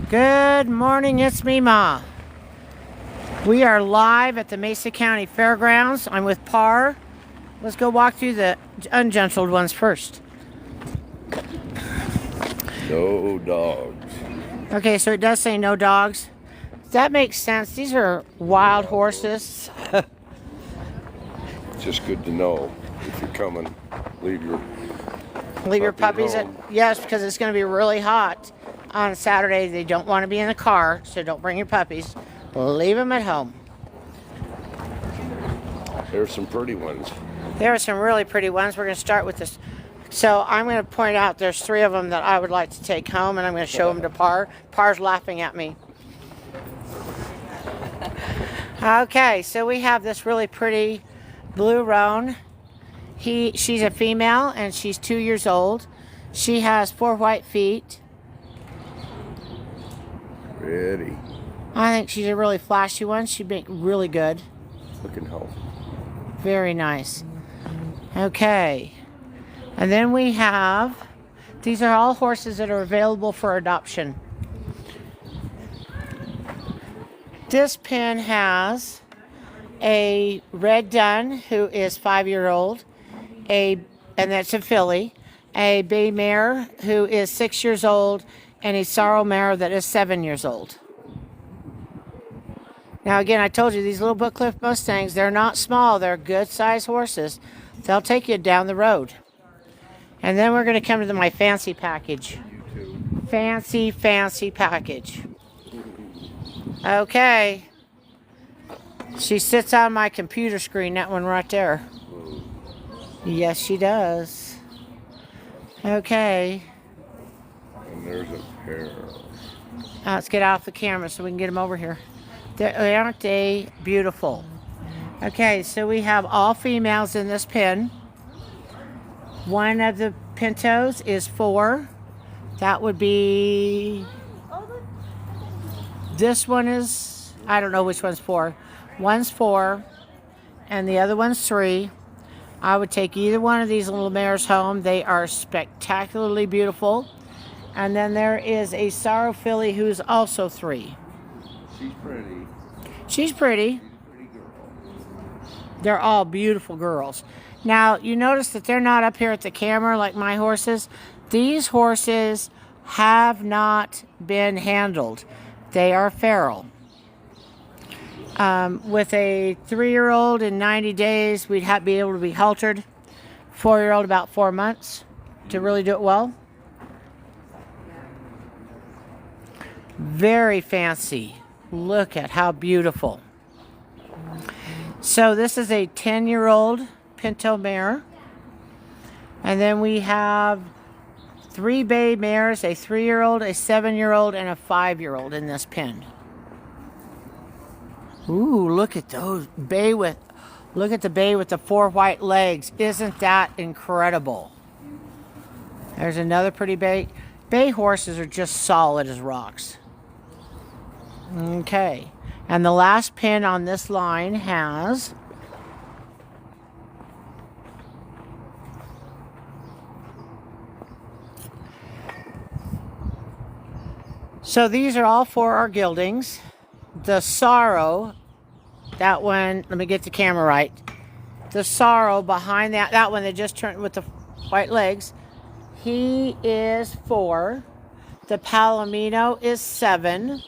Good morning, it's me, Ma. We are live at the Mesa County Fairgrounds. I'm with Par. Let's go walk through the ungentled ones first. No dogs. Okay, so it does say no dogs. That makes sense. These are wild horses. It's just good to know if you're coming, leave your puppies at, yes, because it's going to be really hot on Saturday. They don't want to be in the car, so don't bring your puppies. Leave them at home. There's some pretty ones. There are some really pretty ones. We're going to start with this. So I'm going to point out there's 3 of them that I would like to take home, and I'm going to show them to Par. Par's laughing at me. Okay, so we have this really pretty blue roan. She's a female, and she's 2 years old. She has 4 white feet. Pretty. I think she's a really flashy one. She'd make really good. Looking healthy. Very nice. Okay. And then we have, these are all horses that are available for adoption. This pen has a red dun who is 5-year-old, and that's a filly, a bay mare who is 6 years old, and a sorrel mare that is 7 years old. Now again, I told you these little Bookcliff Mustangs, they're not small, they're good sized horses. They'll take you down the road. And then we're going to come to my fancy package. Fancy package. Okay. She sits on my computer screen, that one right there. Yes, she does. Okay. And there's a pair. Let's get off the camera so we can get them over here. Aren't they beautiful? Okay, so we have all females in this pen. One of the pintos is 4. That would be... This one is... I don't know which one's 4. One's 4, and the other one's 3. I would take either one of these little mares home. They are spectacularly beautiful. And then there is a sorrow filly who's also 3. She's pretty. She's pretty. They're all beautiful girls. Now, you notice that they're not up here at the camera like my horses. These horses have not been handled. They are feral. With a 3-year-old in 90 days, we'd be able to be haltered. 4-year-old about 4 months to really do it well. Very fancy. Look at how beautiful. So this is a 10-year-old pinto mare. And then we have 3 bay mares, a 3-year-old, a 7-year-old, and a 5-year-old in this pen. Ooh, look at those look at the bay with the 4 white legs. Isn't that incredible? There's another pretty bay. Bay horses are just solid as rocks. Okay, and the last pin on this line has so these are all for our gildings. The sorrow, that one, let me get the camera right. The sorrow behind that one that just turned with the white legs, he is 4. The Palomino is 7.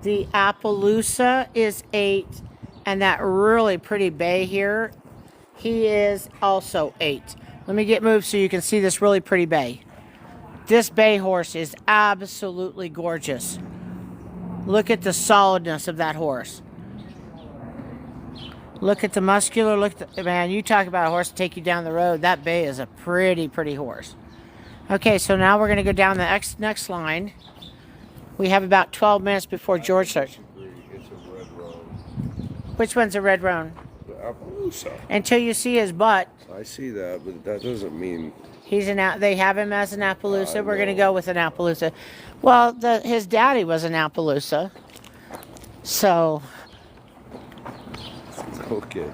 The Appaloosa is 8, and that really pretty bay here, he is also 8. Let me get moved so you can see this really pretty bay. This bay horse is absolutely gorgeous. Look at the solidness of that horse. Look at the muscular, man, you talk about a horse to take you down the road. That bay is a pretty horse. Okay, so now we're going to go down the next line. We have about 12 minutes before George starts. It's a red roan. Which one's a red roan? The Appaloosa. Until you see his butt. I see that, but that doesn't mean... They have him as an Appaloosa. We're going to go with an Appaloosa. Well, his daddy was an Appaloosa. So... Okay.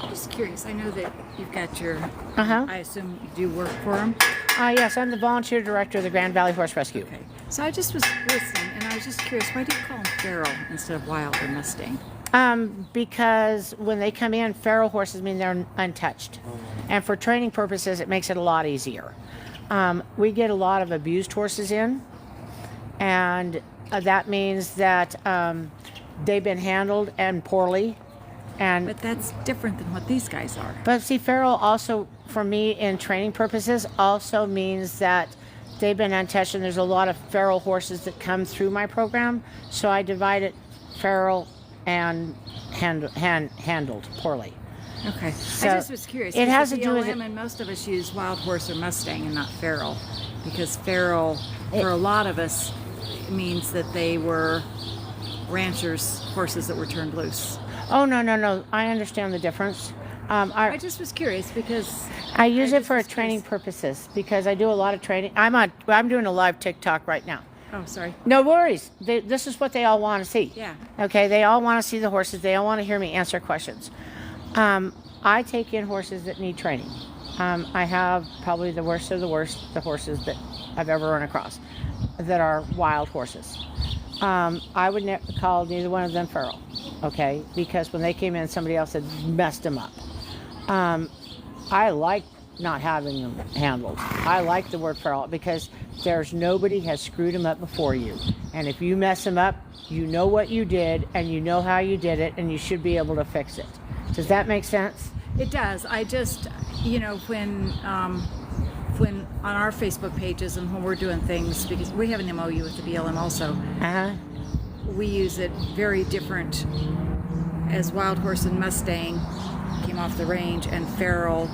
Just curious, I know that you've got your, Uh-huh. I assume you do work for them? Yes, I'm the volunteer director of the Grand Valley Horse Rescue. Okay. So I just was listening, and I was just curious, why do you call them feral instead of wild or Mustang? Because when they come in, feral horses mean they're untouched. And for training purposes, it makes it a lot easier. We get a lot of abused horses in, and that means that they've been handled and poorly. But that's different than what these guys are. But see, feral also, for me, in training purposes, also means that they've been untouched, and there's a lot of feral horses that come through my program. So I divide it feral and handled poorly. Okay. So I just was curious. it has with to do with BLM, and most of us use wild horse or Mustang and not feral, because feral, for a lot of us, means that they were ranchers' horses that were turned loose. Oh, no. I understand the difference. I just was curious because I use it just for was training curious. purposes because I do a lot of training. I'm doing a live TikTok right now. Oh, sorry. No worries. This is what they all want to see. Yeah. Okay. They all want to see the horses. They all want to hear me answer questions. I take in horses that need training. I have probably the worst of the worst, the horses that I've ever run across that are wild horses. I would never call neither one of them feral, okay? Because when they came in, somebody else had messed them up. I like not having them handled. I like the word feral because there's nobody has screwed them up before you. And if you mess them up, you know what you did and you know how you did it and you should be able to fix it. Does that make sense? It does. I just, when on our Facebook pages and when we're doing things, because we have an MOU with the BLM also, we use it very different as wild horse and Mustang came off the range, and feral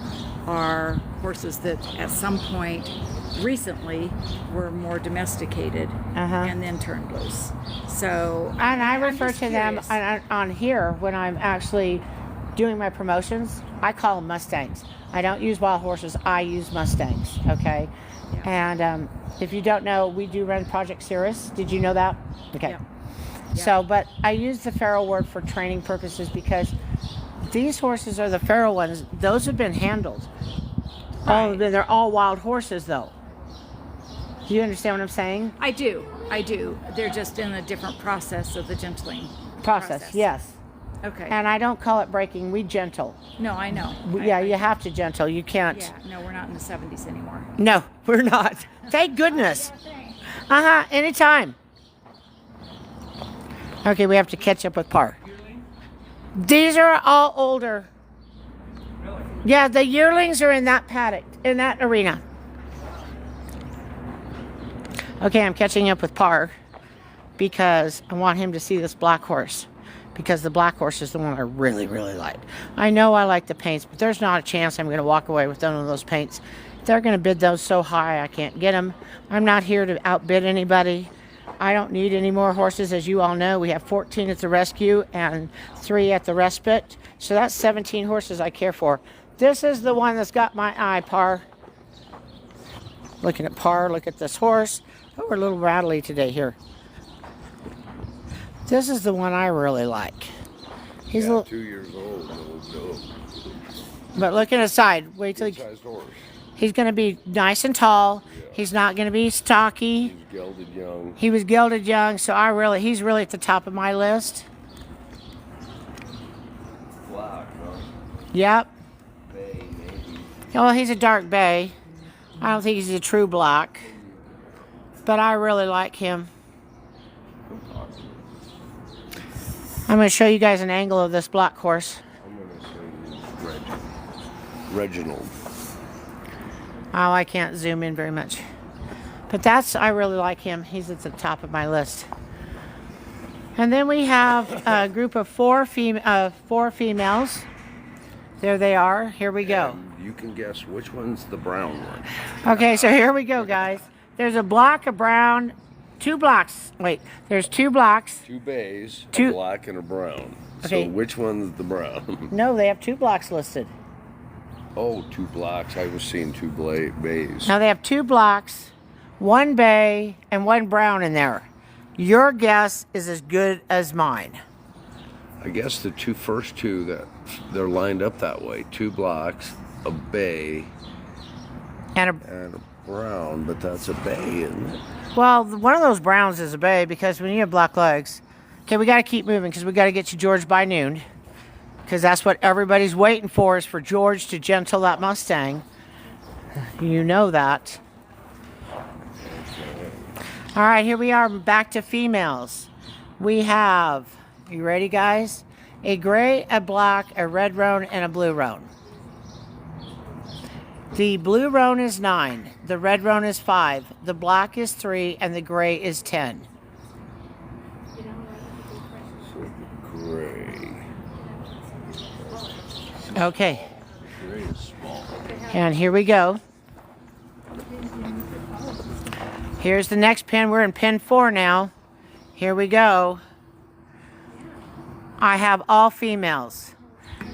are horses that at some point recently were more domesticated and then turned loose. So, and I I'm refer just to them curious. on here when I'm actually doing my promotions. I call them Mustangs. I don't use wild horses. I use Mustangs. Okay. Yeah. And if you don't know, we do run Project Cirrus. Did you know that? Okay. Yeah. So, but I use the feral word for training purposes because these horses are the feral ones. Those have been handled. Right. They're all wild horses, though. Do you understand what I'm saying? I do. They're just in a different process of the gentling Process. Yes. Okay. And I don't call it breaking. We gentle. No, I know. You have to gentle. You can't. Yeah, no, we're not in the 70s anymore. No, we're not. Thank goodness. Anytime. Okay, we have to catch up with Par. These are all older. Yeah, the yearlings are in that paddock, in that arena. Okay, I'm catching up with Par because I want him to see this black horse. Because the black horse is the one I really, really like. I know I like the paints, but there's not a chance I'm going to walk away with one of those paints. They're going to bid those so high I can't get them. I'm not here to outbid anybody. I don't need any more horses. As you all know, we have 14 at the rescue and 3 at the respite. So that's 17 horses I care for. This is the one that's got my eye, Par. Looking at Par, look at this horse. Oh, we're a little rattly today here. This is the one I really like. He's a little, 2 years old. No. but look at his side. Wait till Good-sized horse. he's going to be nice and tall. Yeah. He's not going to be stocky. He's gelded young. He was gelded young, so he's really at the top of my list. Black, huh? Yep. Bay, maybe. Well, he's a dark bay. I don't think he's a true black, but I really like him. I'm going to show you guys an angle of this black horse. I'm going to say Reginald. Oh, I can't zoom in very much. But I really like him. He's at the top of my list. And then we have a group of four females. There they are. Here we go. And you can guess which one's the brown one. Okay, so here we go, guys. There's a black, a brown, 2 blacks. Wait, there's 2 blacks. 2 bays, Two- a black and a brown. Okay. So which one's the brown? No, they have 2 blacks listed. Oh, 2 blacks. I was seeing 2 bays. Now they have 2 blacks, 1 bay, and 1 brown in there. Your guess is as good as mine. I guess the first two that they're lined up that way. 2 blacks, a bay, And and brown, but that's a bay, isn't it? Well, one of those browns is a bay because when you have black legs. Okay, we got to keep moving because we got to get to George by noon. Because that's what everybody's waiting for, is for George to gentle that Mustang. You know that. All right, here we are back to females. We have, you ready guys? A gray, a black, a red roan, and a blue roan. The blue roan is 9, the red roan is 5, the black is 3, and the gray is 10. So gray. Okay, Gray is small. and here we go. Here's the next pin. We're in pin 4 now. Here we go. I have all females.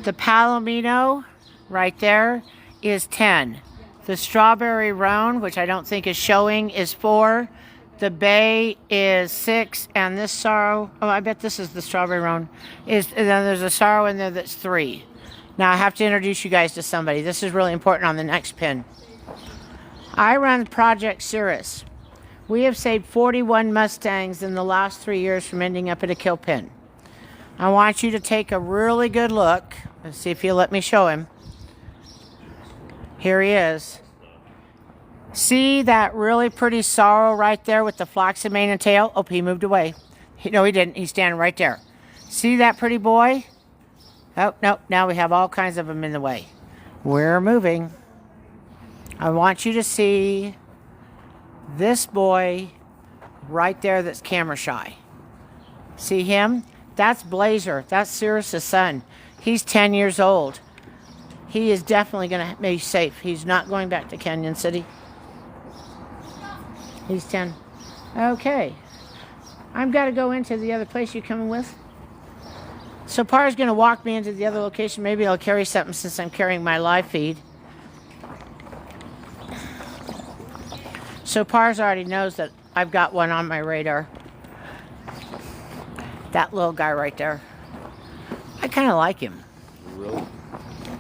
The Palomino right there is 10. The Strawberry Roan, which I don't think is showing, is 4. The Bay is 6. And this Sorrow, oh, I bet this is the Strawberry Roan, and then there's a Sorrow in there that's 3. Now I have to introduce you guys to somebody. This is really important on the next pin. I run Project Cirrus. We have saved 41 Mustangs in the last 3 years from ending up at a kill pin. I want you to take a really good look. Let's see if you'll let me show him. Here he is. See that really pretty Sorrow right there with the flaxen mane and tail? Oh, he moved away. No, he didn't. He's standing right there. See that pretty boy? Oh, no. Now we have all kinds of them in the way. We're moving. I want you to see this boy right there that's camera shy. See him? That's Blazer. That's Cirrus's son. He's 10 years old. He is definitely going to be safe. He's not going back to Canyon City. He's 10. Okay. I've got to go into the other place. You coming with? So Par's going to walk me into the other location. Maybe I'll carry something since I'm carrying my live feed. So Par's already knows that I've got one on my radar. That little guy right there. I kind of like him. Really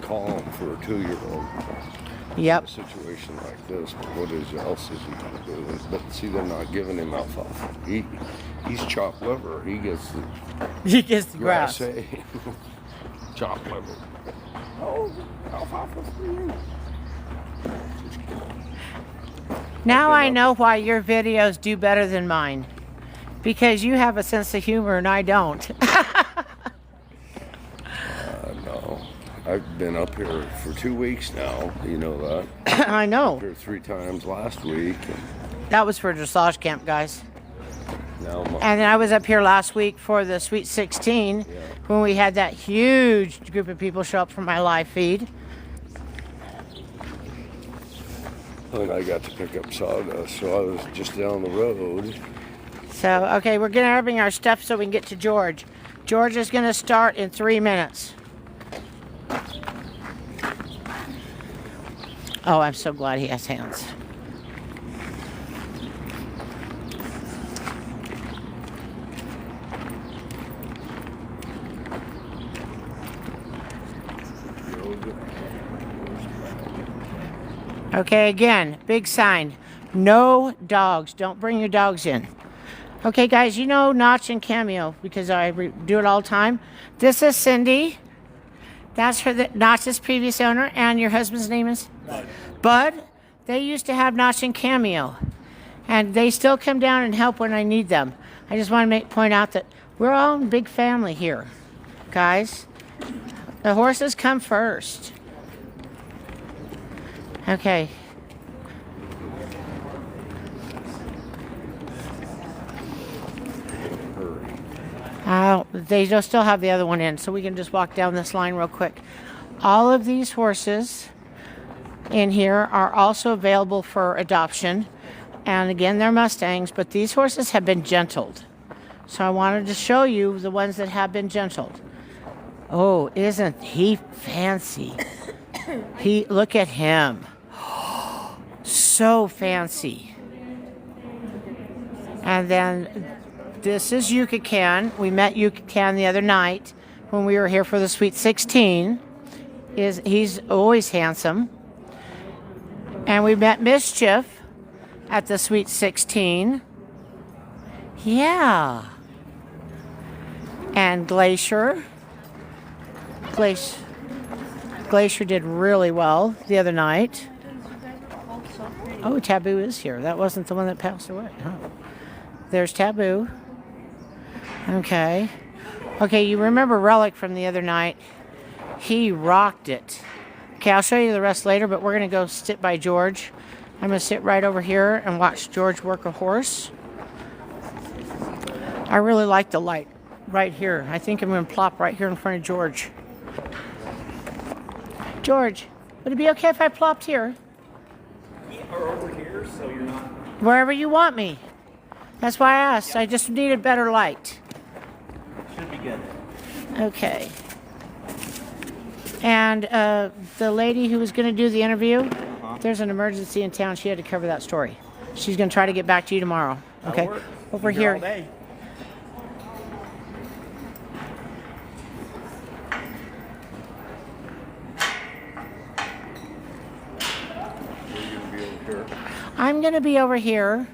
calm for a 2-year-old. Yep. In a situation like this, what else is he going to do? But see, they're not giving him alfalfa. He's chopped liver. He gets the He gets the grass. Chopped liver. Oh, alfalfa for you. Now I know why your videos do better than mine. Because you have a sense of humor and I don't. No. I've been up here for 2 weeks now. You know that. I know. Up here 3 times last week. That was for dressage camp, guys. Now And then I was up here last week for the Sweet 16 when we had that huge group of people show up for my live feed. and I got to pick up sawdust, so I was just down the road. So, okay, we're grabbing our stuff so we can get to George. George is going to start in 3 minutes. Oh, I'm so glad he has hands. Okay, again, big sign. No dogs. Don't bring your dogs in. Okay, guys, you know Notch and Cameo because I do it all the time. This is Cindy. That's Notch's previous owner, and your husband's name is? Bud. They used to have Notch and Cameo, and they still come down and help when I need them. I just want to point out that we're all a big family here, guys. The horses come first. Okay. They don't still have the other one in, so we can just walk down this line real quick. All of these horses in here are also available for adoption. And again, they're Mustangs, but these horses have been gentled. So I wanted to show you the ones that have been gentled. Oh, isn't he fancy? Look at him. So fancy. And then this is Yucca Can. We met Yucca Can the other night when we were here for the Sweet 16. He's always handsome. And we met Mischief. at the Sweet 16. Yeah. And Glacier. Glacier did really well the other night. Oh, Taboo is here. That wasn't the one that passed away. Oh. There's Taboo. Okay. Okay, you remember Relic from the other night. He rocked it. Okay, I'll show you the rest later, but we're going to go sit by George. I'm going to sit right over here and watch George work a horse. I really like the light right here. I think I'm going to plop right here in front of George. George, would it be okay if I plopped here? Or over here, so you're not... Wherever you want me. That's why I asked. I just needed better light. Should be good. Okay. And the lady who was going to do the interview, there's an emergency in town. She had to cover that story. She's going to try to get back to you tomorrow. Okay. That'll work. Over Be here all here. day. I'm going to be over here.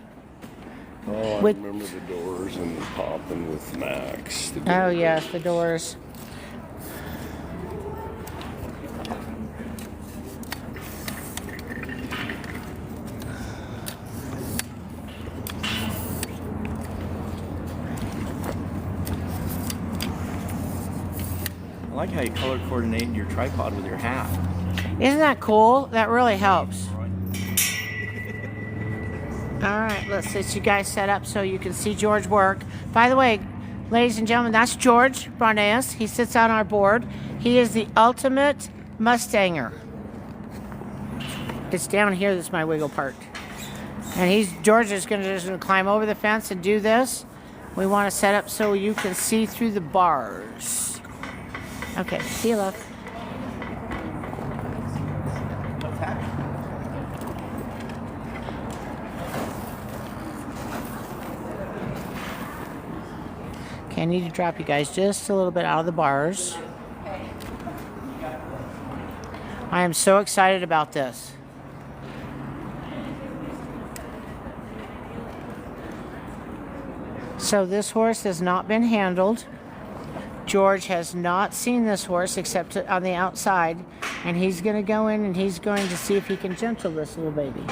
Oh, I With- remember the doors and popping with Max. The Oh, doors. yes, the doors. I like how you color coordinate your tripod with your hat. Isn't that cool? That really helps. All right, let's get you guys set up so you can see George work. By the way, ladies and gentlemen, that's George Barneas. He sits on our board. He is the ultimate Mustanger. It's down here that's my wiggle part. And George is going to just climb over the fence and do this. We want to set up so you can see through the bars. Okay, see you, love. What's happening? Okay, I need to drop you guys just a little bit out of the bars. I am so excited about this. So this horse has not been handled. George has not seen this horse except on the outside, and he's going to go in and he's going to see if he can gentle this little baby.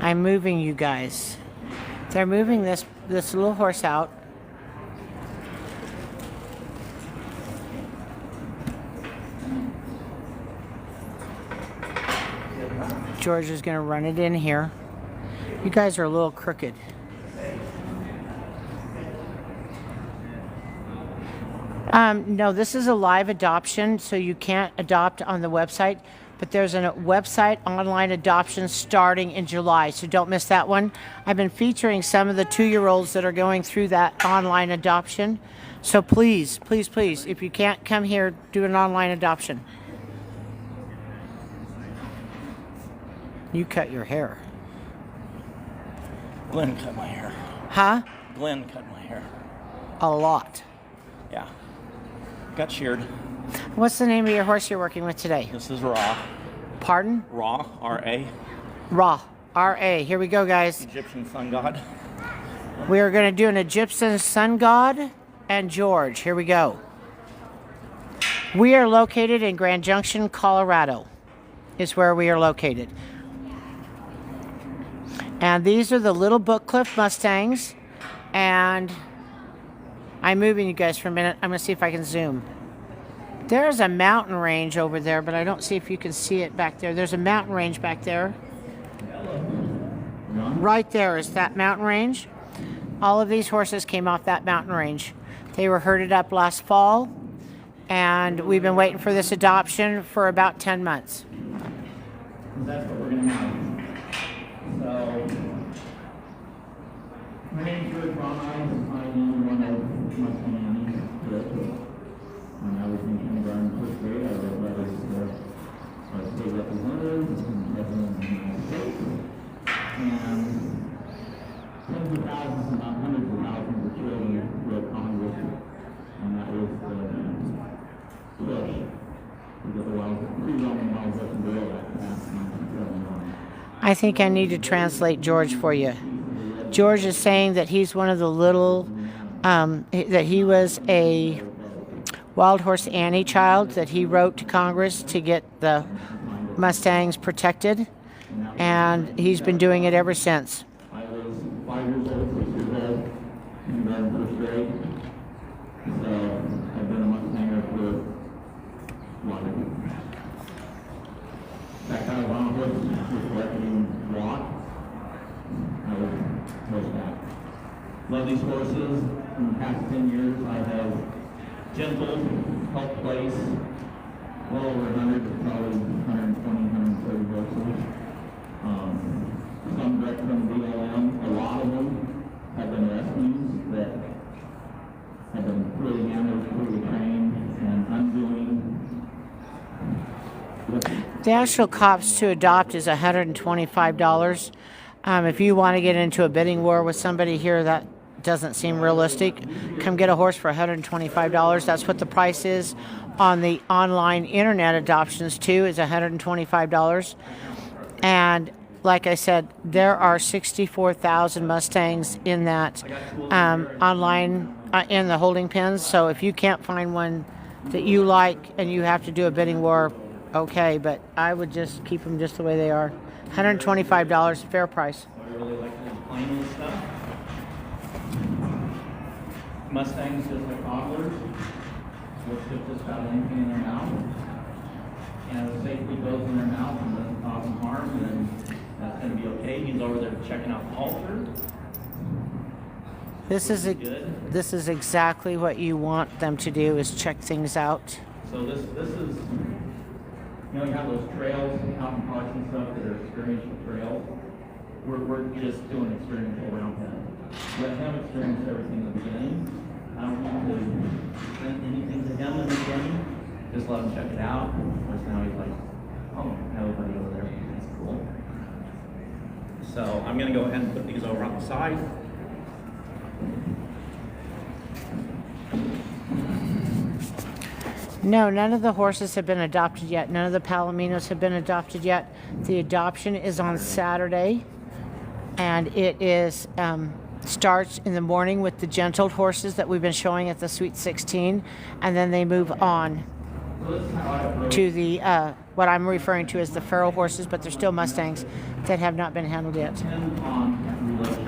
I'm moving you guys. They're moving this little horse out. George is going to run it in here. You guys are a little crooked. No, this is a live adoption, so you can't adopt on the website. But there's a website online adoption starting in July, so don't miss that one. I've been featuring some of the 2-year-olds that are going through that online adoption. So please, please, please, if you can't come here, do an online adoption. You cut your hair. Glenn cut my hair. Huh? Glenn cut my hair. A lot. Yeah. Got sheared. What's the name of your horse you're working with today? This is Raw. Pardon? Raw, R-A. Ra. R-A. Here we go, guys. Egyptian sun god. We are going to do an Egyptian sun god and George. Here we go. We are located in Grand Junction, Colorado. Is where we are located. And these are the little Bookcliff Mustangs. And I'm moving you guys for a minute. I'm going to see if I can zoom. There's a mountain range over there, but I don't see if you can see it back there. There's a mountain range back there. Right there is that mountain range. All of these horses came off that mountain range. They were herded up last fall, and we've been waiting for this adoption for about 10 months. That's what we're going to have. So I am one of Mustang when I was in kindergarten, first grade. I wrote letters to our state representatives and president of the United States. And tens of thousands, if not hundreds of thousands of children wrote Congress. And that was the push to get the pre-Roman Wells Open Bill Act passed in 1971. I think I need to translate George for you. George is saying that he's one of the little, that he was a Wild Horse Annie child, that he wrote to Congress to get the Mustangs protected, and he's been doing it ever since. I was 5 years old, 6 years old, kindergarten, first grade. So I've been a Mustanger for life. In fact, I was on a horse before I could even walk. I was horseback. Love these horses. In the past 10 years, I have gentled, helped place well over 100, probably 120, 130 horses. Some direct from BLM. A lot of them have been rescues that have been really handled, really trained, and undoing. The actual cost to adopt is $125. If you want to get into a bidding war with somebody here, that doesn't seem realistic. Come get a horse for $125. That's what the price is on the online internet adoptions too, is $125. And like I said, there are 64,000 Mustangs in that online in the holding pens. So if you can't find one that you like and you have to do a bidding war, okay, but I would just keep them just the way they are. $125, fair price. I really like the plain old stuff. Mustangs just like toddlers. Will ship just about anything in their mouth. And if safety goes in their mouth and doesn't cause them harm, then that's going to be okay. He's over there checking out the halter. This is exactly what you want them to do, is check things out. So this is, you know, you have those trails out in parks and stuff that are experiential trails. We're just doing experiential around him. Let him experience everything in the beginning. I don't want to present anything to him in the beginning. Just let him check it out. Of course, now he's like, oh, everybody over there. That's cool. So I'm going to go ahead and put these over on the side. No, none of the horses have been adopted yet. None of the Palominos have been adopted yet. The adoption is on Saturday, and it is starts in the morning with the gentled horses that we've been showing at the Sweet 16, and then they move on to the what I'm referring to as the feral horses, but they're still Mustangs that have not been handled yet.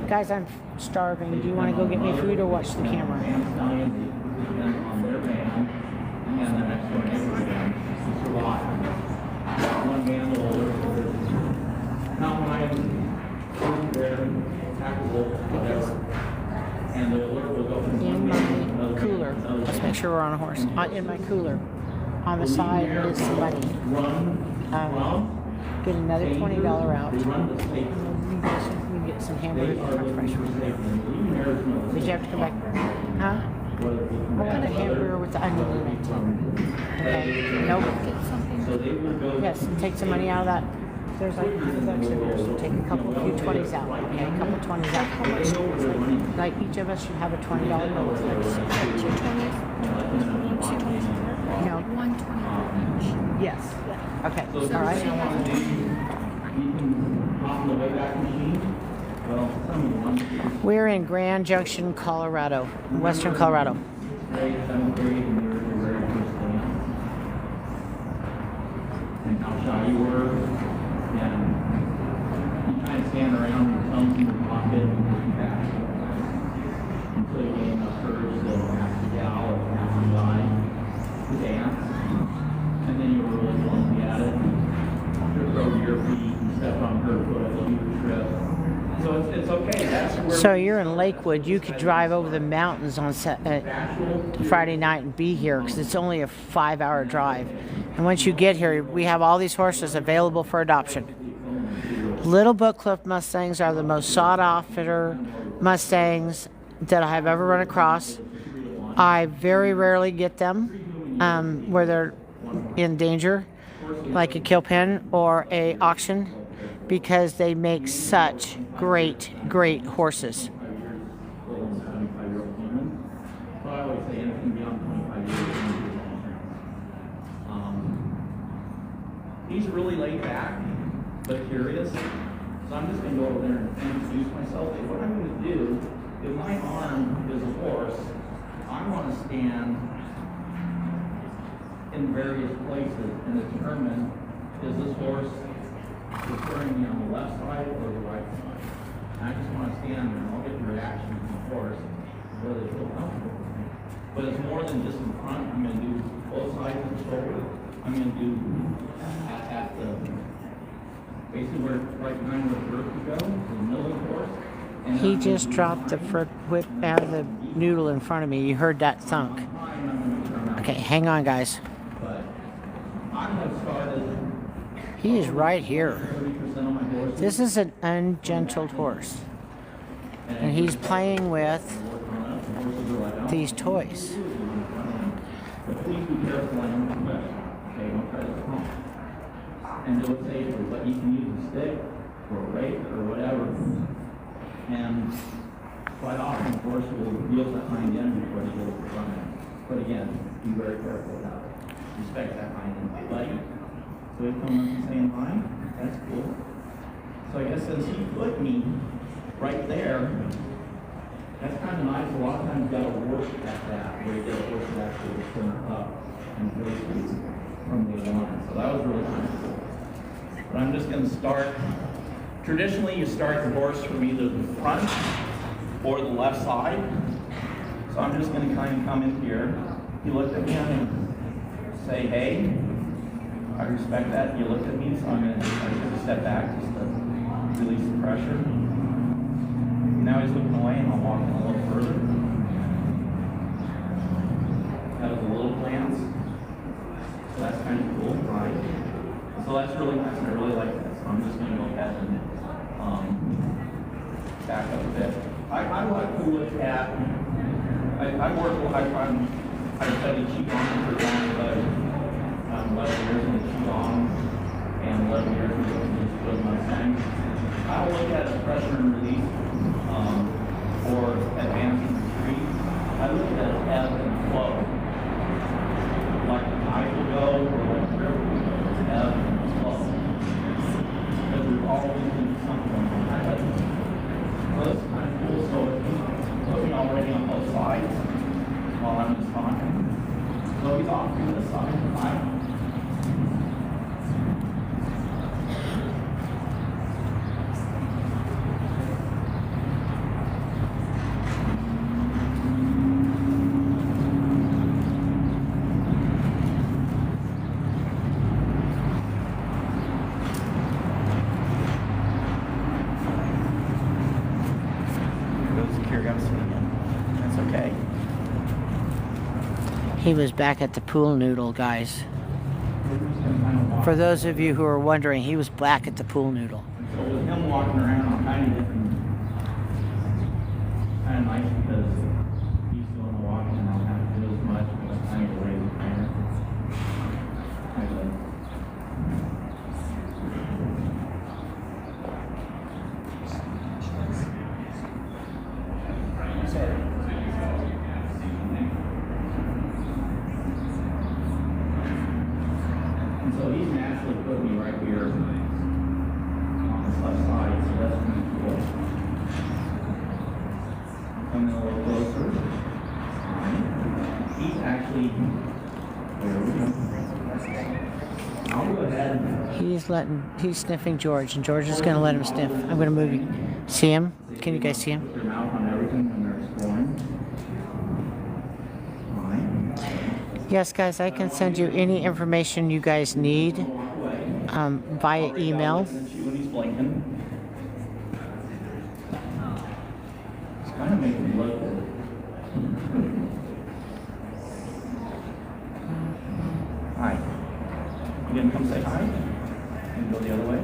Guys, I'm starving. Do you want to go get me food or watch the camera? And the next one is a lot. One man will not when I am there, tackable, whatever. And the alert will go from In my cooler. Let's make sure we're on a horse. In my cooler. On the side is the money. Get another $20 out. We can get some hamburgers and french fries. Did you have to come back? Huh? I want a hamburger with the onion in it. Okay. Nope. Yes, take some money out of that. There's like $100 in there, so take a few 20s out. Okay, a couple 20s out. How much? Like each of us should have a $20 bill with us. 2 20s? 2 20s? No. 120 each. Yes. Okay. All right. We're in Grand Junction, Colorado, western Colorado. And how shy you were, and you kind of stand around and thumbs in your pocket and looking back until you gain enough courage to ask the gal or ask the guy to dance, and then you were really lonely at it. You throw your feet and step on her foot, you trip. So it's okay. That's where. So you're in Lakewood. You could drive over the mountains on Friday night and be here because it's only a 5-hour drive. And once you get here, we have all these horses available for adoption. Little Bookcliff Mustangs are the most sought after Mustangs that I have ever run across. I very rarely get them where they're in danger, like a kill pen or a auction, because they make such great horses. So I always say anything beyond 25 years is he's really laid back, but curious. So I'm just going to go over there and introduce myself. What I'm going to do, if my arm is a horse, I want to stand in various places and determine, is this horse referring me on the left side or the right side? And I just want to stand there and I'll get the reaction from the horse, whether they feel comfortable with me. But it's more than just in front. I'm going to do both sides of the shoulder. I'm going to do at the, basically where right behind where the bird would go, the middle of the horse. And He just dropped the whip out of the noodle in front of me. You heard that thunk. Okay, hang on, guys. But I have started He is right here. 30% of my horses. This is an ungentled horse, and he's playing with these toys. But please be careful on your profession. Okay, don't try to pump. And do it safely, but you can use a stick or a rake or whatever. And quite often, of course, will yield that hind end before they go to the front end. But again, be very careful about it. Respect that hind end. Buddy. So we come up and saying hi. That's cool. So I guess since he put me right there, that's kind of nice. A lot of times you got to work at that, where you get a horse that actually turn up and really from the line. So that was really kind of cool. But I'm just going to start. Traditionally, you start the horse from either the front or the left side. So I'm just going to kind of come in here. You look at me and say, hey. I respect that. You look at me, so I'm going to take a step back just to release the pressure. Now he's looking away, and I'll walk in a little further. That was a little glance. So that's kind of cool, right? So that's really nice. I really like that. So I'm just going to go ahead and back up a bit. I like to look at. I work. I studied Qigong for a long time. 11 years in the Qigong and 11 years in the Mustang. I'll look at pressure and release or advance and retreat. I look at ebb and flow. Like the tide will go or like the river will go. It's ebb and flow. Because there's always been something behind it. So that's kind of cool. So he's looking already on both sides while I'm just talking. So he's off to this side. That's okay. He was back at the pool noodle, guys. For those of you who are wondering, he was back at the pool noodle. So with him walking around, I'm kind of different. Kind of nice because he's doing the walking and I don't have to do as much, but I'm kind of a lazy trainer. And so he's naturally put me right here on this left side, so that's pretty cool. Come in a little closer. He's actually, there we go. I'll go ahead and He's sniffing George, and George is going to let him sniff. I'm going to move you. See him? Can you guys see him? put their mouth on everything when they're exploring. Fine. Yes, guys, I can send you any information you guys need via email. When he's blinking. It's kind of making me look good. Hi. You gonna come say hi? And go the other way?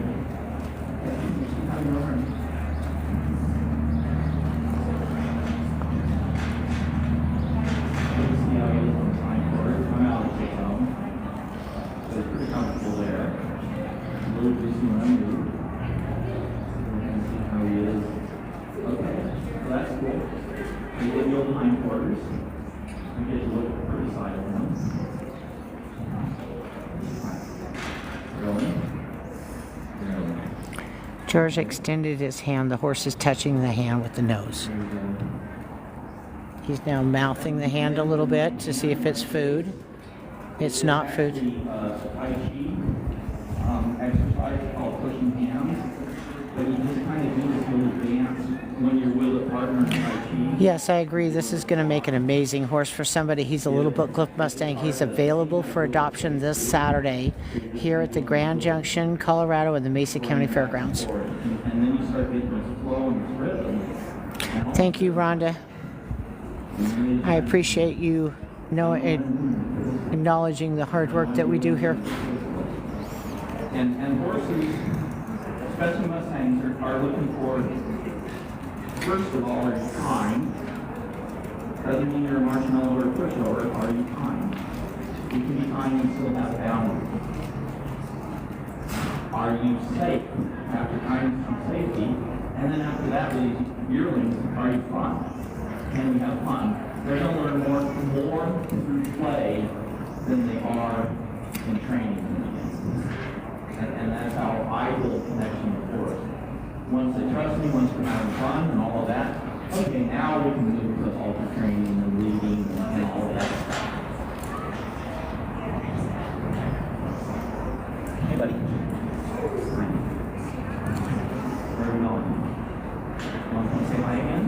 You get the old hindquarters. You get to look at the first side of them. Really? George extended his hand. The horse is touching the hand with the nose. He's now mouthing the hand a little bit to see if it's food. It's not food. Tai Chi exercise called pushing hands. But you just kind of do this little dance when you're with a partner in Tai Chi. Yes, I agree. This is going to make an amazing horse for somebody. He's a little book clip Mustang. He's available for adoption this Saturday here at the Grand Junction, Colorado, in the Mesa County Fairgrounds. And then you start getting this flow and this rhythm. Thank you, Rhonda. I appreciate you acknowledging the hard work that we do here. And horses, especially Mustangs, are looking for, first of all, are you kind? Doesn't mean you're a marshmallow or a pushover. Are you kind? You can be kind and still have boundaries. Are you safe? After kindness comes safety. And then after that, with these yearlings, are you fun? Can we have fun? They're going to learn more through play than they are in training. And that's how I build connection with horse. Once they trust me, once we're having fun and all of that, okay, now we can move to halter training and leading and all of that stuff. Hey, buddy. Where are we going? Want to say hi again?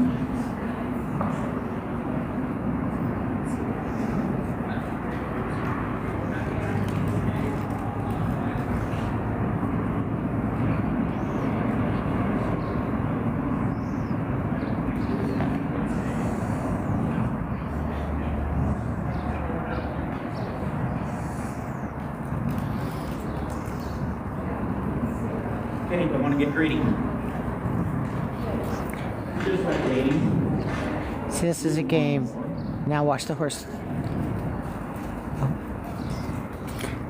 Okay, I want to get greedy. Just like dating. See, this is a game. Now watch the horse.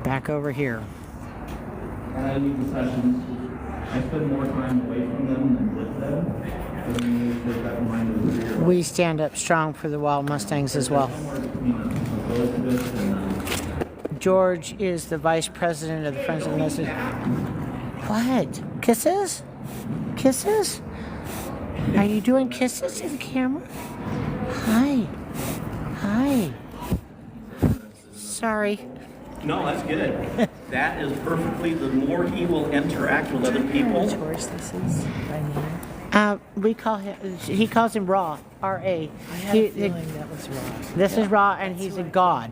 Back over here. And I leave the sessions. I spend more time away from them than with them. So they've got mind of the rear. We stand up strong for the wild Mustangs as well. George is the vice president of the Friends of the Mustang. What? Kisses? Kisses? Are you doing kisses to the camera? Hi. Hi. Sorry. No, that's good. That is perfectly, the more he will interact with other people. Which horse this is by name? We call him, he calls him Ra, R-A. I had a feeling that was wrong. This is Ra, and he's a god,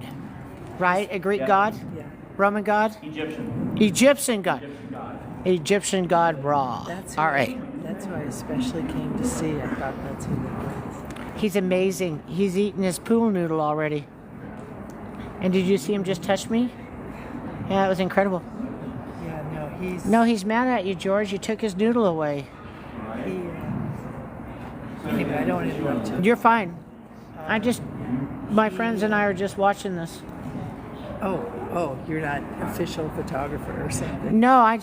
right? A Greek god? Yeah. Roman god? Egyptian. Egyptian god. Egyptian god. Egyptian god Ra. That's who R-A. That's who I especially came to see. I thought that's who that was. He's amazing. He's eating his pool noodle already. And did you see him just touch me? Yeah, it was incredible. Yeah, no, he's. No, he's mad at you, George. You took his noodle away. He, anyway, I don't want to interrupt you. You're fine. My friends and I are just watching this. Oh, you're not official photographer or something. No,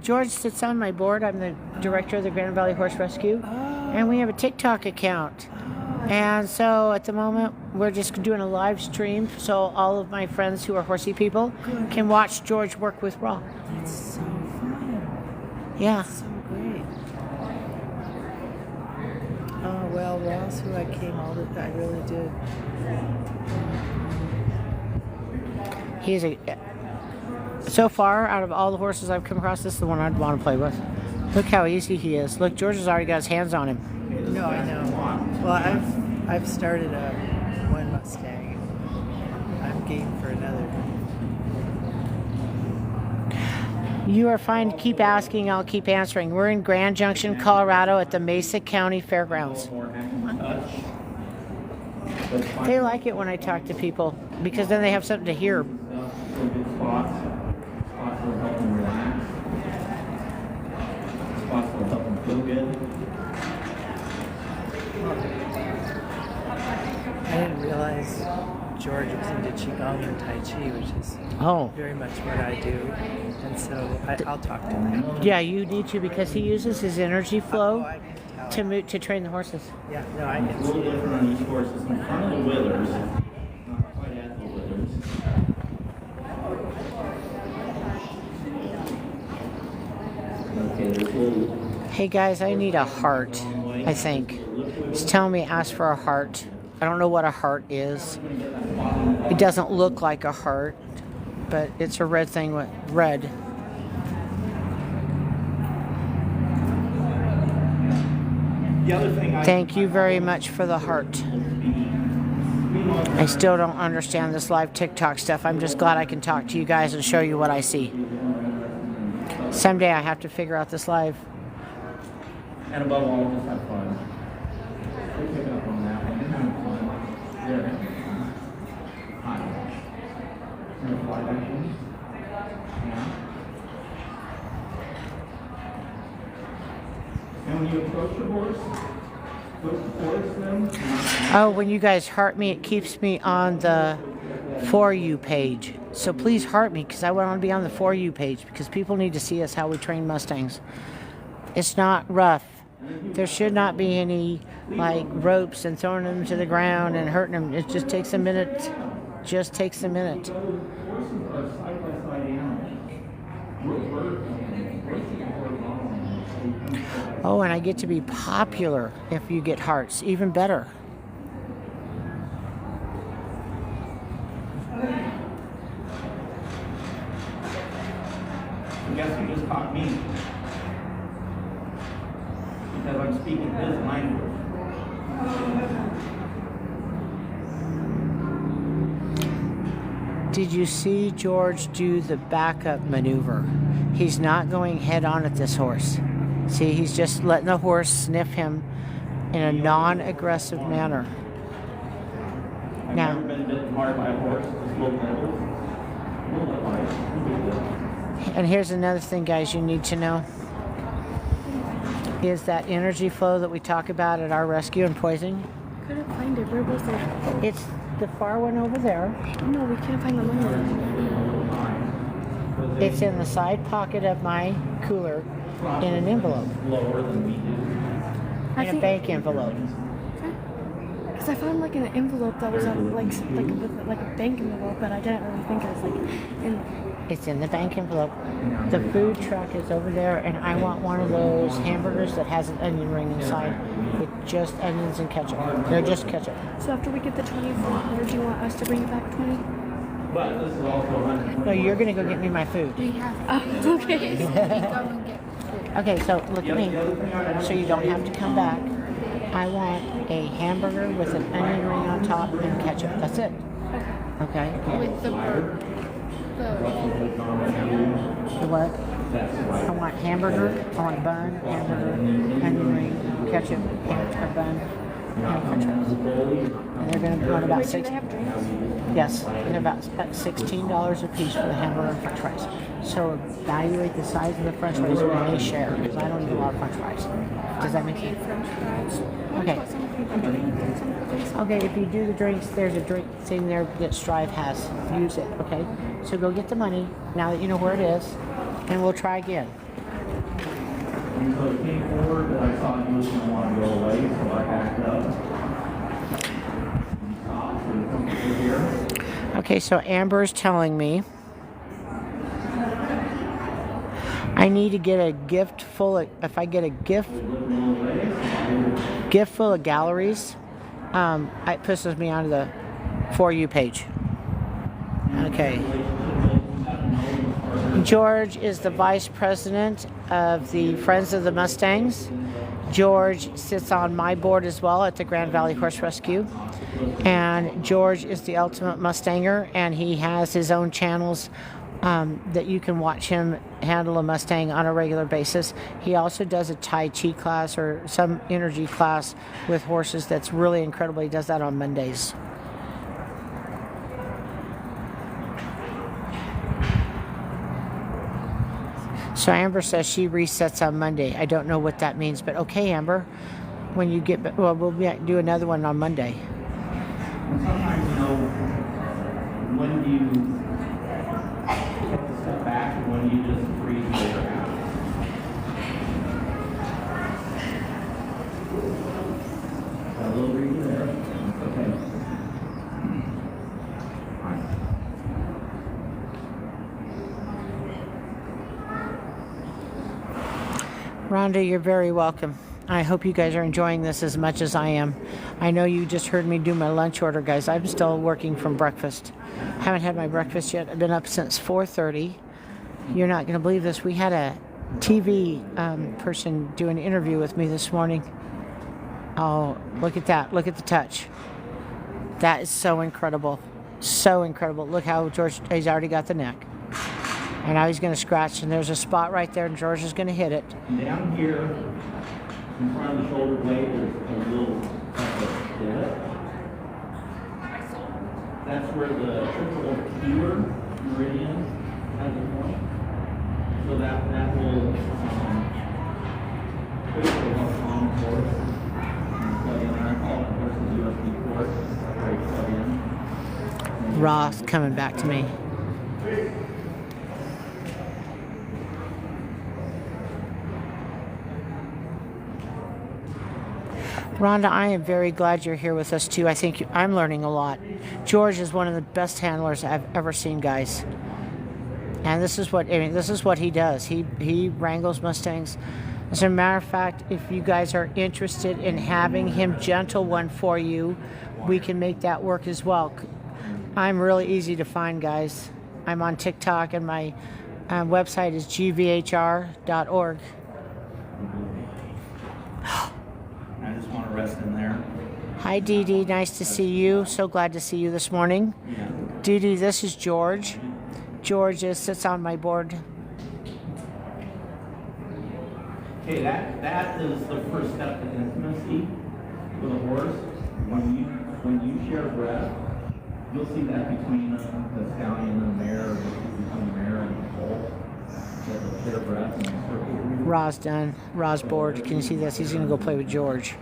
George sits on my board. I'm the director of the Grand Valley Horse Rescue. And we have a TikTok account. And so at the moment, we're just doing a live stream so all of my friends who are horsey people can watch George work with Raw. That's so fun. Yeah. So great. Oh, well, Ross, who I really did. So far, out of all the horses I've come across, this is the one I'd want to play with. Look how easy he is. Look, George has already got his hands on him. No, I know. Well, I've started one Mustang. I'm game for another. You are fine. Keep asking. I'll keep answering. We're in Grand Junction, Colorado at the Mesa County Fairgrounds. They like it when I talk to people because then they have something to hear. Spots will help them relax. Spots will help them feel good. I didn't realize George was into Qigong and Tai Chi, which is very much what I do. And so I'll talk to him. Yeah, you need to because he uses his energy flow. Oh, I can tell. to train the horses. Yeah, no, I It's a can little see it. different on each horse. It's in front of the withers, not quite at the withers. Okay, there's a little. Hey guys, I need a heart, I think. It's telling me ask for a heart. I don't know what a heart is. It doesn't look like a heart, but it's a red thing with red. The other thing Thank you very much for the heart. I still don't understand this live TikTok stuff. I'm just glad I can talk to you guys and show you what I see. Someday I have to figure out this live. And above all, just have fun. We're picking up on that one. Just have fun. There. Hi. Gonna fly back in. Yeah. And when you approach the horse, look towards them. Oh, when you guys heart me, it keeps me on the For You page. So please heart me, because I want to be on the For You page, because people need to see us how we train Mustangs. It's not rough. There should not be any like ropes and throwing them to the ground and hurting them. It just takes a minute. Just takes a minute. Horses are side-by-side animals. We're Oh, and I get to be popular if you get hearts. Even better. Guess you just caught me. Because I'm speaking his language. Did you see George do the backup maneuver? He's not going head on at this horse. See, he's just letting the horse sniff him in a non-aggressive manner. I've Now, never been bitten hard by a horse. Just little nibbles. and here's another thing, guys, you need to know. Is that energy flow that we talk about at our rescue and poisoning? Couldn't find it. Where was it? It's the far one over there. No, we can't find the money. It's in the side pocket of my cooler in an envelope. lower than we do. In a bank envelope. Because I found like an envelope that was on like a bank envelope, but I didn't really think it was like in. It's in the bank envelope. The food truck is over there, and I want one of those hamburgers that has an onion ring inside with just onions and ketchup. No, just ketchup. So after we get the 24, do you want us to bring it back 20? But this is also 100. No, you're going to go get me my food. We have. Oh, okay. Okay, so look at me. So you don't have to come back. I want a hamburger with an onion ring on top and ketchup. That's it. Okay? With the bird. The what? I want hamburger, I want bun, hamburger, onion ring, ketchup, and a bun, and french fries. And they're going to run about Wait, do they have drinks? Yes, they're about $16 a piece for the hamburger and french fries. So evaluate the size of the french fries when they share, because I don't eat a lot of french fries. Does that make sense? French fries. Okay. Okay. Okay, if you do the drinks, there's a drink thing there that Strive has. Use it, okay? So go get the money, now that you know where it is, and we'll try again. And so it came forward that I thought he was going to want to go away, so I backed up. He stopped, so he comes over here. Okay, so Amber's telling me I need to get a gift full of, if I get a gift full of galleries, it pushes me onto the For You page. Okay. George is the vice president of the Friends of the Mustangs. George sits on my board as well at the Grand Valley Horse Rescue. And George is the ultimate Mustanger, and he has his own channels that you can watch him handle a Mustang on a regular basis. He also does a Tai Chi class or some energy class with horses that's really incredible. He does that on Mondays. So Amber says she resets on Monday. I don't know what that means, but okay, Amber. When you get, well, we'll do another one on Monday. Sometimes, you know, when do you take a step back and when do you just freeze where you're at? Got a little breather there. Okay. All right. Rhonda, you're very welcome. I hope you guys are enjoying this as much as I am. I know you just heard me do my lunch order, guys. I'm still working from breakfast. Haven't had my breakfast yet. I've been up since 4:30. You're not going to believe this. We had a TV person do an interview with me this morning. Oh, look at that. Look at the touch. That is so incredible. So incredible. Look how George, he's already got the neck. And now he's going to scratch, and there's a spot right there, and George is going to hit it. Down here, in front of the shoulder blade, there's a little divot. That's where the triple keeler meridian has a point. So that will basically help calm the horse. Plug in, I call it horse's USB port. Where you plug in. Ross coming back to me. Rhonda, I am very glad you're here with us too. I think I'm learning a lot. George is one of the best handlers I've ever seen, guys. And this is what he does. He wrangles Mustangs. As a matter of fact, if you guys are interested in having him gentle one for you, we can make that work as well. I'm really easy to find, guys. I'm on TikTok, and my website is gvhr.org. I just want to rest in there. Hi, Dee Dee. Nice to see you. So glad to see you this morning. Yeah. Dee Dee, this is George. George sits on my board. Okay, that is the first step to intimacy with a horse. When you share breath, you'll see that between the stallion and the mare, between the mare and the foal. They'll share breath and circle. Ra's done. Ra's bored. Can you see this? He's going to go play with George.